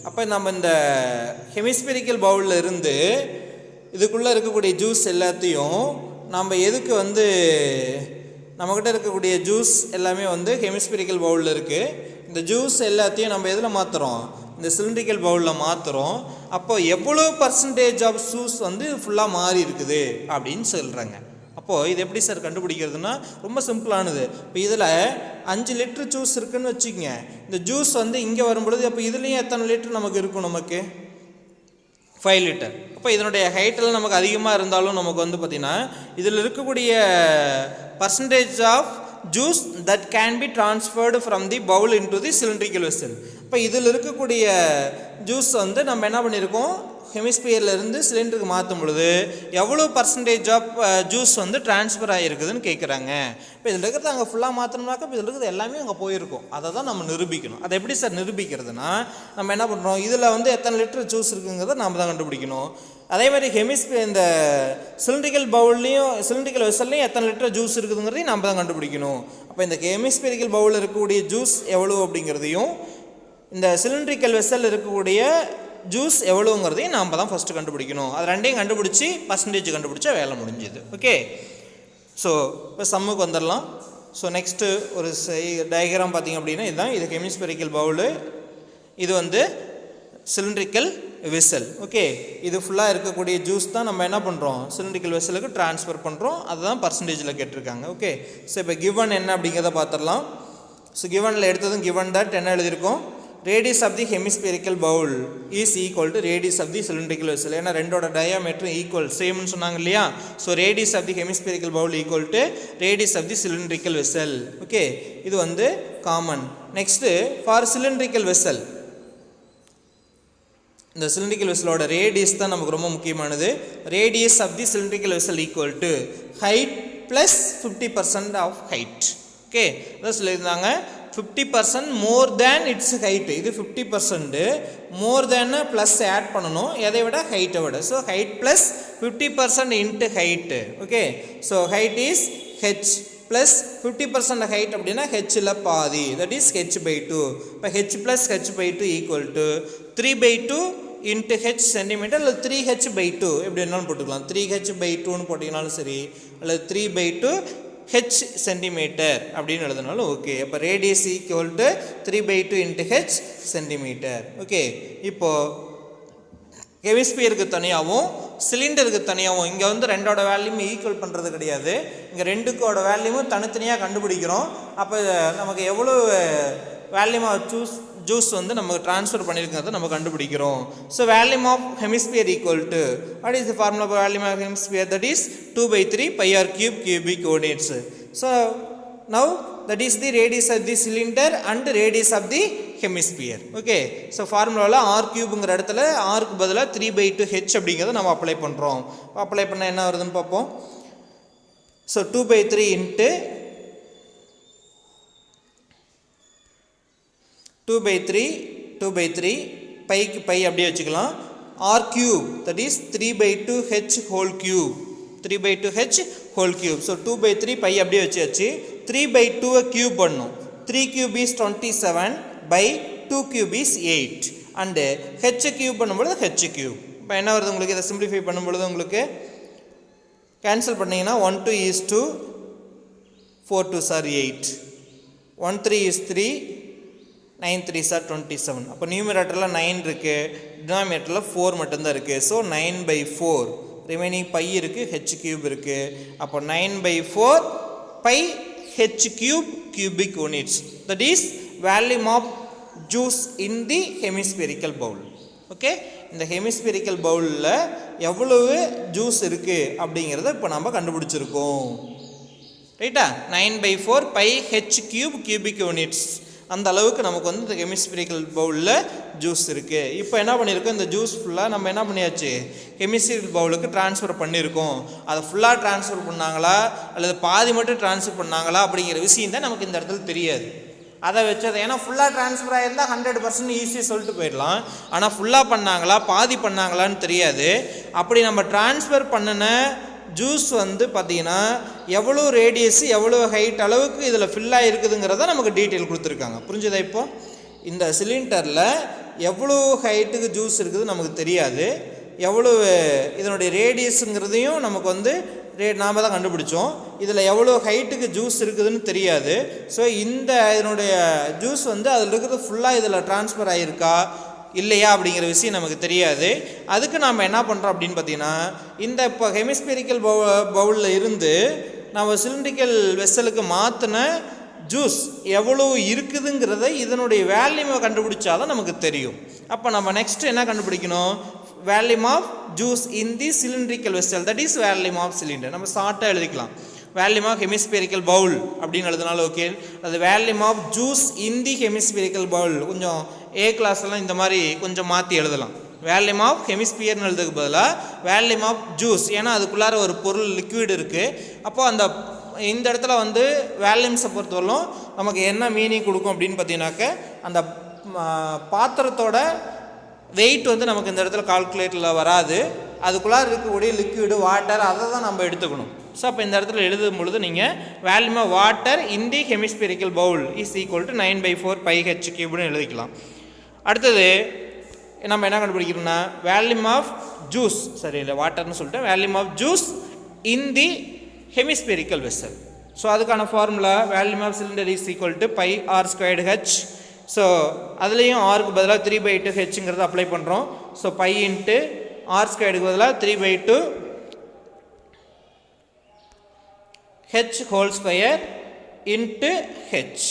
அப்போ நம்ம இந்த ஹெமிஸ்பியரிக்கல் பவுலில் இருந்து இதுக்குள்ளே இருக்கக்கூடிய ஜூஸ் எல்லாத்தையும் நம்ம எதுக்கு வந்து நம்மக்கிட்ட இருக்கக்கூடிய ஜூஸ் எல்லாமே வந்து ஹெமிஸ்பியரிக்கல் பவுலில் இருக்குது. இந்த ஜூஸ் எல்லாத்தையும் நம்ம எதில் மாற்றுறோம்? இந்த சிலிண்ட்ரிக்கல் பவுலில் மாற்றுறோம். அப்போ எவ்வளோ பர்சன்டேஜ் ஆஃப் ஜூஸ் வந்து ஃபுல்லாக மாறி இருக்குது அப்படின்னு சொல்கிறாங்க. அப்போது இது எப்படி சார் கண்டுபிடிக்கிறதுனா ரொம்ப சிம்பிளானது. இப்போ இதில் 5 லிட்டர் ஜூஸ் இருக்குதுன்னு வச்சுக்கோங்க. இந்த ஜூஸ் வந்து இங்கே வரும்பொழுது அப்போ இதுலேயும் எத்தனை லிட்டர் நமக்கு இருக்கும்? நமக்கு 5 லிட்டர். அப்போ இதனுடைய ஹைட்டெல்லாம் நமக்கு அதிகமாக இருந்தாலும் நமக்கு வந்து பார்த்திங்கன்னா இதில் இருக்கக்கூடிய percentage of juice that can be transferred from the bowl into the cylindrical vessel. இப்போ இதில் இருக்கக்கூடிய ஜூஸ் வந்து நம்ம என்ன பண்ணியிருக்கோம்? ஹெமிஸ்பியர்லேருந்து சிலிண்டருக்கு மாற்றும் பொழுது எவ்வளோ பர்சன்டேஜ் ஆஃப் ஜூஸ் வந்து ட்ரான்ஸ்ஃபர் ஆகிருக்குதுன்னு கேட்குறாங்க. இப்போ இதில் இருக்கிறது அங்கே ஃபுல்லாக மாற்றணும்னாக்கா இப்போ இதில் இருக்கிறது எல்லாமே அங்கே போயிருக்கும். அதை தான் நம்ம நிரூபிக்கணும். அதை எப்படி சார் நிரூபிக்கிறதுனா நம்ம என்ன பண்ணுறோம்? இதில் வந்து எத்தனை லிட்டர் ஜூஸ் இருக்குங்கிறத நம்ம தான் கண்டுபிடிக்கணும். அதே மாதிரி இந்த சிலிண்ட்ரிக்கல் பவுல்லையும் சிலிண்ட்ரிக்கல் வெசல்லையும் எத்தனை லிட்டர் ஜூஸ் இருக்குதுங்கிறதையும் நம்ம தான் கண்டுபிடிக்கணும். அப்போ இந்த ஹெமிஸ்பியரிக்கல் பவுலில் இருக்கக்கூடிய ஜூஸ் எவ்வளோ அப்படிங்கிறதையும் இந்த சிலிண்ட்ரிக்கல் வெசல் இருக்கக்கூடிய ஜூஸ் எவ்வளோங்கிறதையும் நாம் தான் ஃபஸ்ட்டு கண்டுபிடிக்கணும். அது ரெண்டையும் கண்டுபிடிச்சி பர்சன்டேஜ் கண்டுபிடிச்சா வேலை முடிஞ்சுது. ஓகே, ஸோ இப்போ சம்முக்கு வந்துடலாம். ஸோ நெக்ஸ்ட்டு ஒரு டயக்ராம் பார்த்திங்க அப்படின்னா இதுதான். இது ஹெமிஸ்பியரிக்கல் பவுலு, இது வந்து சிலிண்ட்ரிக்கல் வெசல். ஓகே, இது ஃபுல்லாக இருக்கக்கூடிய ஜூஸ் தான் நம்ம என்ன பண்ணுறோம்? சிலிண்ட்ரிக்கல் வெசலுக்கு ட்ரான்ஸ்ஃபர் பண்ணுறோம். அதுதான் பர்சன்டேஜில் கேட்டிருக்காங்க. ஓகே, ஸோ இப்போ கிவன் என்ன அப்படிங்கிறத பார்த்துடலாம். ஸோ கிவனில் எடுத்ததும் கிவன் தட் என்ன எழுதியிருக்கோம்? radius of the hemispherical bowl is equal to radius of the cylindrical vessel. ஏன்னா ரெண்டோட டயாமீட்டரும் ஈக்குவல் சேம்னு சொன்னாங்க இல்லையா? So radius of the hemispherical bowl equal to radius of the cylindrical vessel. Okay, இது வந்து common. Next for cylindrical vessel, இந்த cylindrical வெசலோட radius தான் நமக்கு ரொம்ப முக்கியமானது. Radius of the cylindrical vessel equal to height plus 50% of height. Okay, அதான் சொல்லியிருந்தாங்க 50% மோர் தேன் இட்ஸ் ஹைட்டு. இது 50% மோர் தேன் ப்ளஸ் ஆட் பண்ணணும், எதை விட ஹைட்டை விட. So height plus 50% into height. Okay, so height is H plus 50% height அப்படின்னா ஹெச்சில் பாதி, தட் இஸ் ஹெச் பை 2. இப்போ H plus H by 2 equal to 3/2 into H centimetre அல்லது 3h by 2 எப்படி வேணாலும் போட்டுக்கலாம். 3h by 2ன்னு போட்டிங்கனாலும் சரி, அல்லது 3/2 h சென்டிமீட்டர் அப்படின்னு எழுதினாலும் ஓகே. அப்போ radius equal to 3/2 into H centimetre. Okay, இப்போது ஹெமிஸ்பியருக்கு தனியாகவும் சிலிண்டருக்கு தனியாகவும் இங்கே வந்து ரெண்டோட வேல்யூமே ஈக்குவல் பண்ணுறது கிடையாது. இங்கே ரெண்டுக்கோட வேல்யூமும் தனித்தனியாக கண்டுபிடிக்கிறோம். அப்போ நமக்கு எவ்வளோ வேல்யூமாக ஜூஸ் வந்து நமக்கு ட்ரான்ஸ்ஃபர் பண்ணியிருக்கிறத நம்ம கண்டுபிடிக்கிறோம். So volume of hemisphere equal to what is the formula for volume of hemisphere? That is 2/3 πr cube cubic coordinates. So now that is the radius of the cylinder and radius of the hemisphere. Okay, so ஃபார்முலாவில் r கியூப்ங்கிற இடத்துல rக்கு பதிலாக 3/2 h அப்படிங்கிறத நம்ம apply பண்ணுறோம். Apply பண்ணால் என்ன வருதுன்னு பார்ப்போம். ஸோ 2/3 இன்ட்டு 2/3 பைக்கு பை அப்படியே வச்சுக்கலாம். r cube that is 3/2 h whole cube, 3/2 h whole cube. So 2/3 pi அப்படியே வச்சாச்சு. 3/2 cube பண்ணும். 3 cube is 27 by 2 cube is 8 and h cube பண்ணும்போது h cube. இப்போ என்ன வருது உங்களுக்கு? இதை சிம்பிளிஃபை பண்ணும்பொழுது உங்களுக்கு கேன்சல் பண்ணிங்கன்னா 1 2 is 2, 4 2s are 8, 1 3 is 3, 9 3s are 27. அப்போ நியூமரேட்டரில் 9 இருக்குது, டினாமினேட்டரில் 4 மட்டும்தான் இருக்குது. ஸோ 9/4 ரிமைனிங் பை இருக்குது, ஹெச் கியூப் இருக்குது. அப்போ 9/4 pi H cube cubic units. That is volume of juice in the hemispherical bowl. Okay, இந்த ஹெமிஸ்பெரிக்கல் பவுலில் எவ்வளவு ஜூஸ் இருக்குது அப்படிங்கிறத இப்போ நம்ம கண்டுபிடிச்சிருக்கோம். ரைட்டா? 9/4 pi H cube cubic units, அந்த அளவுக்கு நமக்கு வந்து இந்த ஹெமிஸ்பெரிக்கல் பவுலில் ஜூஸ் இருக்குது. இப்போ என்ன பண்ணியிருக்கோம்? இந்த ஜூஸ் ஃபுல்லாக நம்ம என்ன பண்ணியாச்சு? ஹெமிஸ்பெரிக்கல் பவுலுக்கு ட்ரான்ஸ்ஃபர் பண்ணியிருக்கோம். அதை ஃபுல்லாக ட்ரான்ஸ்ஃபர் பண்ணாங்களா அல்லது பாதி மட்டும் ட்ரான்ஸ்ஃபர் பண்ணாங்களா அப்படிங்கிற விஷயம் தான் நமக்கு இந்த இடத்துல தெரியாது. அதை வச்சது, ஏன்னா ஃபுல்லாக ட்ரான்ஸ்ஃபர் ஆகிருந்தால் 100% ஈஸியாக சொல்லிட்டு போயிடலாம். ஆனால் ஃபுல்லாக பண்ணாங்களா பாதி பண்ணாங்களான்னு தெரியாது. அப்படி நம்ம ட்ரான்ஸ்ஃபர் பண்ணின ஜூஸ் வந்து பார்த்திங்கன்னா எவ்வளோ ரேடியஸ் எவ்வளோ ஹைட் அளவுக்கு இதில் ஃபில்லாக இருக்குதுங்கிறத நமக்கு டீட்டெயில் கொடுத்துருக்காங்க. புரிஞ்சுதா? இப்போ இந்த சிலிண்டரில் எவ்வளோ ஹைட்டுக்கு ஜூஸ் இருக்குது நமக்கு தெரியாது, எவ்வளோ இதனுடைய ரேடியஸுங்கிறதையும் நமக்கு வந்து நாம் தான் கண்டுபிடிச்சோம். இதில் எவ்வளோ ஹைட்டுக்கு ஜூஸ் இருக்குதுன்னு தெரியாது. ஸோ இந்த இதனுடைய ஜூஸ் வந்து அதில் இருக்கிறது ஃபுல்லாக இதில் ட்ரான்ஸ்ஃபர் ஆகியிருக்கா இல்லையா அப்படிங்கிற விஷயம் நமக்கு தெரியாது. அதுக்கு நாம் என்ன பண்ணுறோம் அப்படின்னு பார்த்தீங்கன்னா, இந்த இப்போ ஹெமிஸ்பெரிக்கல் பவுலில் இருந்து நம்ம சிலிண்ட்ரிக்கல் வெசலுக்கு மாற்றின ஜூஸ் எவ்வளோ இருக்குதுங்கிறத இதனுடைய வேல்யூமை கண்டுபிடிச்சாதான் நமக்கு தெரியும். அப்போ நம்ம நெக்ஸ்ட் என்ன கண்டுபிடிக்கணும்? Volume of juice in the cylindrical vessel, that is volume of cylinder. நம்ம ஷார்ட்டாக எழுதிக்கலாம், வேல்யூம் ஆஃப் ஹெமிஸ்பெரிக்கல் பவுல் அப்படின்னு எழுதினாலும் ஓகே. அது volume of juice in the hemispherical bowl. கொஞ்சம் ஏ கிளாஸ்லாம் இந்த மாதிரி கொஞ்சம் மாற்றி எழுதலாம். வேல்யூம் ஆஃப் ஹெமிஸ்பியர்னு எழுதுக்கு பதிலாக வேல்யூம் ஆஃப் ஜூஸ், ஏன்னா அதுக்குள்ளார ஒரு பொருள் லிக்விட் இருக்குது. அப்போது அந்த இந்த இடத்துல வந்து வேல்யூம்ஸை பொறுத்தவரைக்கும் நமக்கு என்ன மீனிங் கொடுக்கும் அப்படின்னு பார்த்தீங்கன்னாக்க, அந்த பாத்திரத்தோட வெயிட் வந்து நமக்கு இந்த இடத்துல கால்குலேட்டரில் வராது. அதுக்குள்ளார இருக்கக்கூடிய லிக்விடு வாட்டர் அதை தான் நம்ம எடுத்துக்கணும். ஸோ அப்போ இந்த இடத்துல எழுதும் பொழுது நீங்கள் volume of water in the hemispherical bowl is equal to 9/4 pi h கியூப்னு எழுதிக்கலாம். அடுத்தது நம்ம என்ன கண்டுபிடிக்கிறோம்னா, வேல்யூம் ஆஃப் ஜூஸ், சரி இல்லை வாட்டர்னு சொல்லிட்டு, volume of juice in the hemispherical vessel. So அதுக்கான formula volume of cylinder is equal to pi r squared h. So அதுலேயும் ஆருக்கு பதிலாக 3/2 ஹெச்ங்கிறத அப்ளை பண்ணுறோம். ஸோ பை இன்ட்டு ஆர் ஸ்கொயர்டுக்கு பதிலாக 3/2 h whole square into h.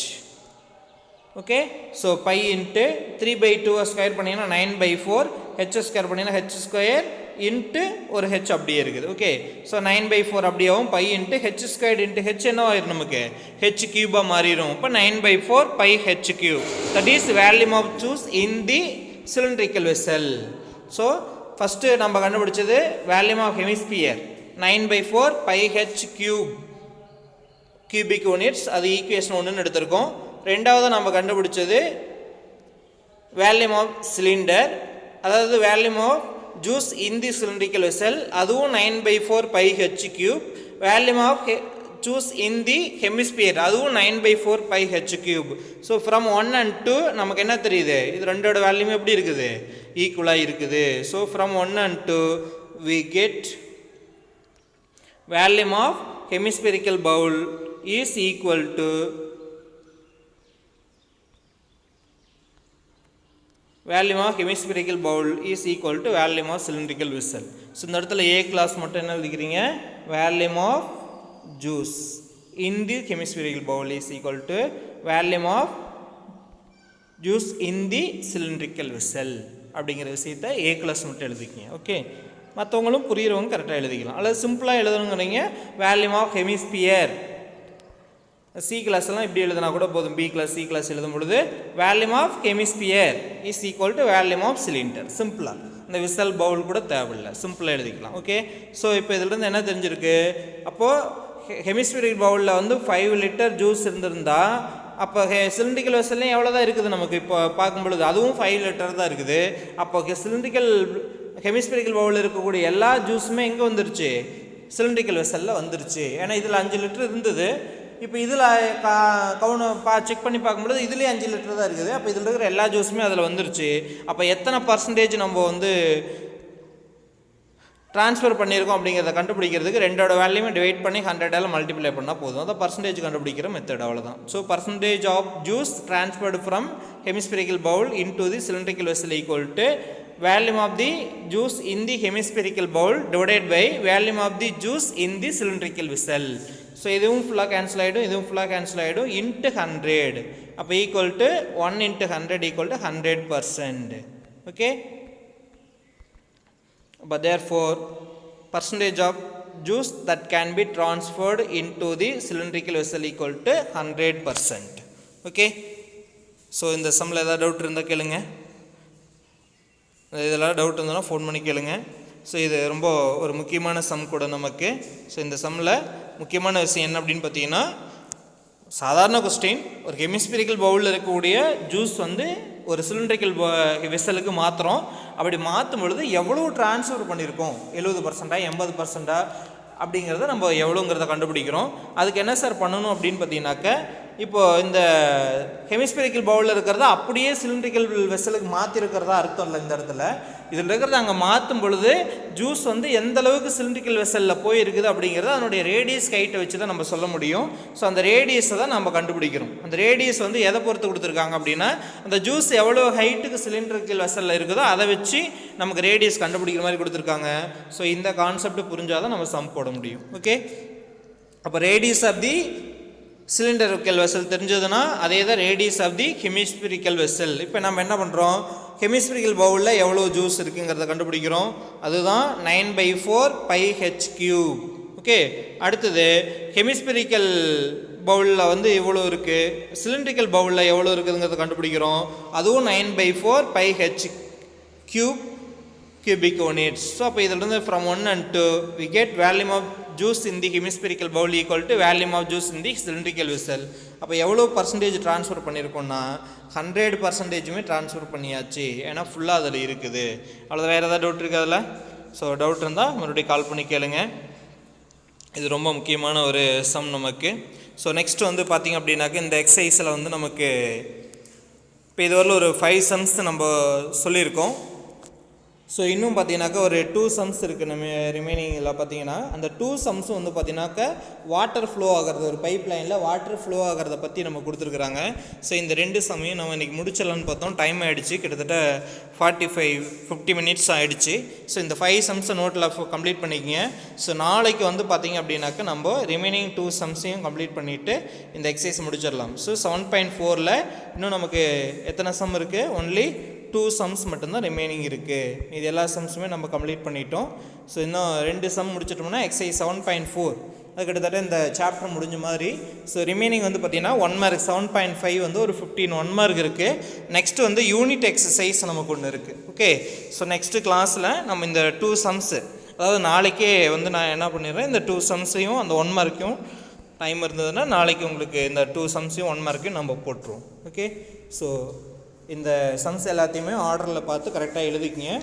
Okay, so pi into 3/2 square பண்ணிங்கன்னா 9/4, h square பண்ணிங்கன்னா h ஸ்கொயர் இன்ட்டு ஒரு h அப்படியே இருக்குது. ஓகே, ஸோ 9/4 அப்படியாகவும் pi into h square into h என்ன ஆயிரும் நமக்கு h கியூபாக மாறிடும். இப்போ 9/4 pi h cube, that is volume of juice in the cylindrical vessel. So first நம்ம கண்டுபிடிச்சது volume of hemisphere 9/4 pi h cube cubic units, அது ஈக்குவேஷன் 1ன்னு எடுத்திருக்கோம். ரெண்டாவது நம்ம கண்டுபிடிச்சது வேல்யூம் ஆஃப் சிலிண்டர், அதாவது volume of juice in the cylindrical vessel, அதுவும் 9/4 pi H cube. Volume of juice in the hemisphere, அதுவும் 9/4 pi H cube. So from 1 and 2 நமக்கு என்ன தெரியுது? இது ரெண்டோட வேல்யூம் எப்படி இருக்குது? ஈக்குவலாக இருக்குது. So from 1 and 2 we get volume of hemispherical bowl is equal to volume of hemispherical bowl is equal to volume of cylindrical vessel. So இந்த இடத்துல ஏ கிளாஸ் மட்டும் என்ன எழுதிக்கிறீங்க? volume of juice in the hemispherical bowl is equal to volume of juice in the cylindrical vessel அப்படிங்கிற விஷயத்தை A class மட்டும் எழுதிக்கிங்க. Okay, மற்றவங்களும் புரியுறவங்க கரெக்டாக எழுதிக்கலாம். அல்லது சிம்பிளாக எழுதணுங்கிறீங்க வேல்யூம் ஆஃப் ஹெமிஸ்பியர். சி கிளாஸ் எல்லாம் இப்படி எழுதினா கூட போதும். பி கிளாஸ் சி கிளாஸ் எழுதும் பொழுது volume of hemisphere is equal to volume of cylinder. சிம்பிளாக இந்த விசல் பவுல் கூட தேவையில்லை, சிம்பிளாக எழுதிக்கலாம். ஓகே, ஸோ இப்போ இதிலிருந்து என்ன தெரிஞ்சிருக்கு? அப்போது ஹெமிஸ்பியரிக் பவுலில் வந்து 5 லிட்டர் ஜூஸ் இருந்திருந்தா அப்போ சிலிண்ட்ரிக்கல் வெசல்லையும் எவ்வளோ தான் இருக்குது நமக்கு இப்போ பார்க்கும் பொழுது? அதுவும் 5 லிட்டர் தான் இருக்குது. அப்போ சிலிண்ட்ரிக்கல் ஹெமிஸ்பெரிக்கல் பவுலில் இருக்கக்கூடிய எல்லா ஜூஸுமே எங்கே வந்துருச்சு? சிலிண்ட்ரிக்கல் வெசலில் வந்துருச்சு. ஏன்னா இதில் 5 லிட்டர் இருந்தது, இப்போ இதில் செக் பண்ணி பார்க்கும்போது இதுலேயே 5 லிட்டர் தான் இருக்குது. அப்போ இதில் இருக்கிற எல்லா ஜூஸுமே அதில் வந்துருச்சு. அப்போ எத்தனை பர்சன்டேஜ் நம்ம வந்து ட்ரான்ஸ்ஃபர் பண்ணியிருக்கோம் அப்படிங்கிறத கண்டுபிடிக்கிறதுக்கு ரெண்டோட வேல்யூமே டிவைட் பண்ணி 100ஆல் மல்டிப்ளை பண்ணால் போதும். அதான் பர்சன்டேஜ் கண்டுபிடிக்கிற மெத்தட், அவ்வளோதான். So percentage of juice transferred from hemispherical bowl into the cylindrical vessel equal to volume of the juice in the hemispherical bowl divided by volume of the juice in the cylindrical vessel. So இதுவும் ஃபுல்லாக cancel ஆகிடும், இதுவும் ஃபுல்லாக cancel ஆகிடும். Into 100 அப்போ equal to 1 × 100 equal to 100%. Okay, but therefore percentage of juice that can be transferred into the cylindrical vessel equal to 100%. okay, so இந்த சம்மில் ஏதாவது டவுட் இருந்தால் கேளுங்க. இதெல்லாம் டவுட் இருந்ததுன்னா ஃபோன் பண்ணி கேளுங்க. ஸோ இது ரொம்ப ஒரு முக்கியமான சம் கூட நமக்கு. ஸோ இந்த சம்மில் முக்கியமான விஷயம் என்ன அப்படின்னு பார்த்தீங்கன்னா, சாதாரண கொஸ்டின், ஒரு ஹெமிஸ்பெரிக்கல் பவுலில் இருக்கக்கூடிய ஜூஸ் வந்து ஒரு சிலிண்ட்ரிக்கல் வெசலுக்கு மாற்றுறோம். அப்படி மாற்றும் பொழுது எவ்வளோ ட்ரான்ஸ்ஃபர் பண்ணியிருக்கோம், 70%, 80% அப்படிங்கிறத நம்ம எவ்வளோங்கிறத கண்டுபிடிக்கிறோம். அதுக்கு என்ன சார் பண்ணணும் அப்படின்னு பார்த்தீங்கன்னாக்க, இப்போது இந்த ஹெமிஸ்பெரிக்கல் பவுலில் இருக்கிறத அப்படியே சிலிண்ட்ரிக்கல் வெசலுக்கு மாற்றிருக்கிறதா அர்த்தம் இல்லை. இந்த இடத்துல இதில் இருக்கிறத அங்கே மாற்றும் பொழுது ஜூஸ் வந்து எந்த அளவுக்கு சிலிண்ட்ரிக்கல் வெசலில் போயிருக்குது அப்படிங்கிறத அதனுடைய ரேடியஸ் ஹைட்டை வச்சு தான் நம்ம சொல்ல முடியும். ஸோ அந்த ரேடியஸை தான் நம்ம கண்டுபிடிக்கிறோம். அந்த ரேடியஸ் வந்து எதை பொறுத்து கொடுத்துருக்காங்க அப்படின்னா, அந்த ஜூஸ் எவ்வளோ ஹைட்டுக்கு சிலிண்ட்ரிக்கல் வெசலில் இருக்குதோ அதை வச்சு நமக்கு ரேடியஸ் கண்டுபிடிக்கிற மாதிரி கொடுத்துருக்காங்க. ஸோ இந்த கான்செப்ட் புரிஞ்சால் தான் நம்ம சம் போட முடியும். ஓகே, அப்போ radius of the cylindrical vessel தெரிஞ்சதுன்னா அதே தான் radius of the hemispherical vessel. இப்போ நம்ம என்ன பண்ணுறோம், ஹெமிஸ்பெரிக்கல் பவுலில் எவ்வளோ ஜூஸ் இருக்குங்கிறத கண்டுபிடிக்கிறோம். அதுதான் 9/4 πh³. ஓகே, அடுத்தது ஹெமிஸ்பெரிக்கல் பவுலில் வந்து எவ்வளோ இருக்குது, சிலிண்ட்ரிக்கல் பவுலில் எவ்வளோ இருக்குதுங்கிறத கண்டுபிடிக்கிறோம். அதுவும் 9/4 πh³ cubic units. ஸோ அப்போ இதிலிருந்து from 1 and 2 we get volume of juice in the hemispherical bowl equal to volume of juice in the cylindrical vessel. அப்போ எவ்வளோ பர்சன்டேஜ் ட்ரான்ஸ்ஃபர் பண்ணியிருக்கோம்னா 100% ட்ரான்ஸ்ஃபர் பண்ணியாச்சு. ஏன்னா ஃபுல்லாக அதில் இருக்குது. அவ்வளோ வேறு ஏதாவது டவுட் இருக்குது அதில்? ஸோ டவுட் இருந்தால் மறுபடியும் கால் பண்ணி கேளுங்க. இது ரொம்ப முக்கியமான ஒரு சம் நமக்கு. ஸோ நெக்ஸ்ட் வந்து பார்த்திங்க அப்படின்னாக்க, இந்த எக்ஸசைஸில் வந்து நமக்கு இப்போ இதுவரையில் ஒரு 5 சம்ஸ் நம்ம சொல்லியிருக்கோம். ஸோ இன்னும் பார்த்தீங்கன்னாக்கா ஒரு 2 சம்ஸ் இருக்குது நம்ம ரிமைனிங்கில். பார்த்தீங்கன்னா அந்த 2 சம்ஸும் வந்து பார்த்தீங்கன்னாக்கா வாட்டர் ஃப்ளோ ஆகிறது, ஒரு பைப் லைனில் வாட்டர் ஃப்ளோ ஆகிறத பற்றி நம்ம கொடுத்துருக்குறாங்க. ஸோ இந்த 2 சமையும் நம்ம இன்றைக்கி முடிச்சிடலான்னு பார்த்தோம். டைம் ஆகிடுச்சு, கிட்டத்தட்ட 50 மினிட்ஸ் ஆகிடுச்சு. ஸோ இந்த 5 சம்ஸை நோட்டில் கம்ப்ளீட் பண்ணிக்கங்க. ஸோ நாளைக்கு வந்து பார்த்திங்க அப்படின்னாக்கா நம்ம ரிமைனிங் 2 சம்ஸையும் கம்ப்ளீட் பண்ணிவிட்டு இந்த எக்ஸசைஸ் முடிச்சிடலாம். ஸோ 7.4ல் இன்னும் நமக்கு எத்தனை சம் இருக்குது? ஒன்லி 2 சம்ஸ் மட்டும்தான் ரிமைனிங் இருக்குது. இது எல்லா சம்ஸுமே நம்ம கம்ப்ளீட் பண்ணிட்டோம். ஸோ இன்னும் 2 சம் முடிச்சிட்டோம்னா எக்ஸசைஸ் 7.4 அது கிட்டத்தட்ட இந்த சாப்டர் முடிஞ்ச மாதிரி. ஸோ ரிமைனிங் வந்து பார்த்திங்கன்னா 1 மார்க், 7.5 வந்து ஒரு 15 1 மார்க் இருக்குது. நெக்ஸ்ட்டு வந்து யூனிட் எக்ஸசைஸ் நமக்கு ஒன்று இருக்குது. ஓகே, ஸோ நெக்ஸ்ட்டு கிளாஸில் நம்ம இந்த 2 சம்ஸு, அதாவது நாளைக்கே வந்து நான் என்ன பண்ணிடுறேன், இந்த 2 சம்ஸையும் அந்த 1 மார்க்கையும் டைம் இருந்ததுன்னா நாளைக்கு உங்களுக்கு இந்த 2 சம்ஸையும் 1 மார்க்கையும் நம்ம போட்டுருவோம். ஓகே, ஸோ இந்த சம்ஸ் எல்லாத்தையுமே ஆர்டரில் பார்த்து கரெக்டாக எழுதிக்கிங்க.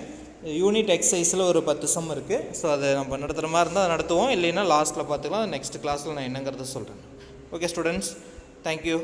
யூனிட் எக்ஸசைஸில் ஒரு 10 சம் இருக்குது. ஸோ அதை நம்ம நடத்துகிற மாதிரி இருந்தால் அதை நடத்துவோம், இல்லைன்னா லாஸ்ட்டில் பார்த்துக்கலாம். நெக்ஸ்ட் கிளாஸில் நான் என்னங்கிறத சொல்கிறேன். Okay students, thank you.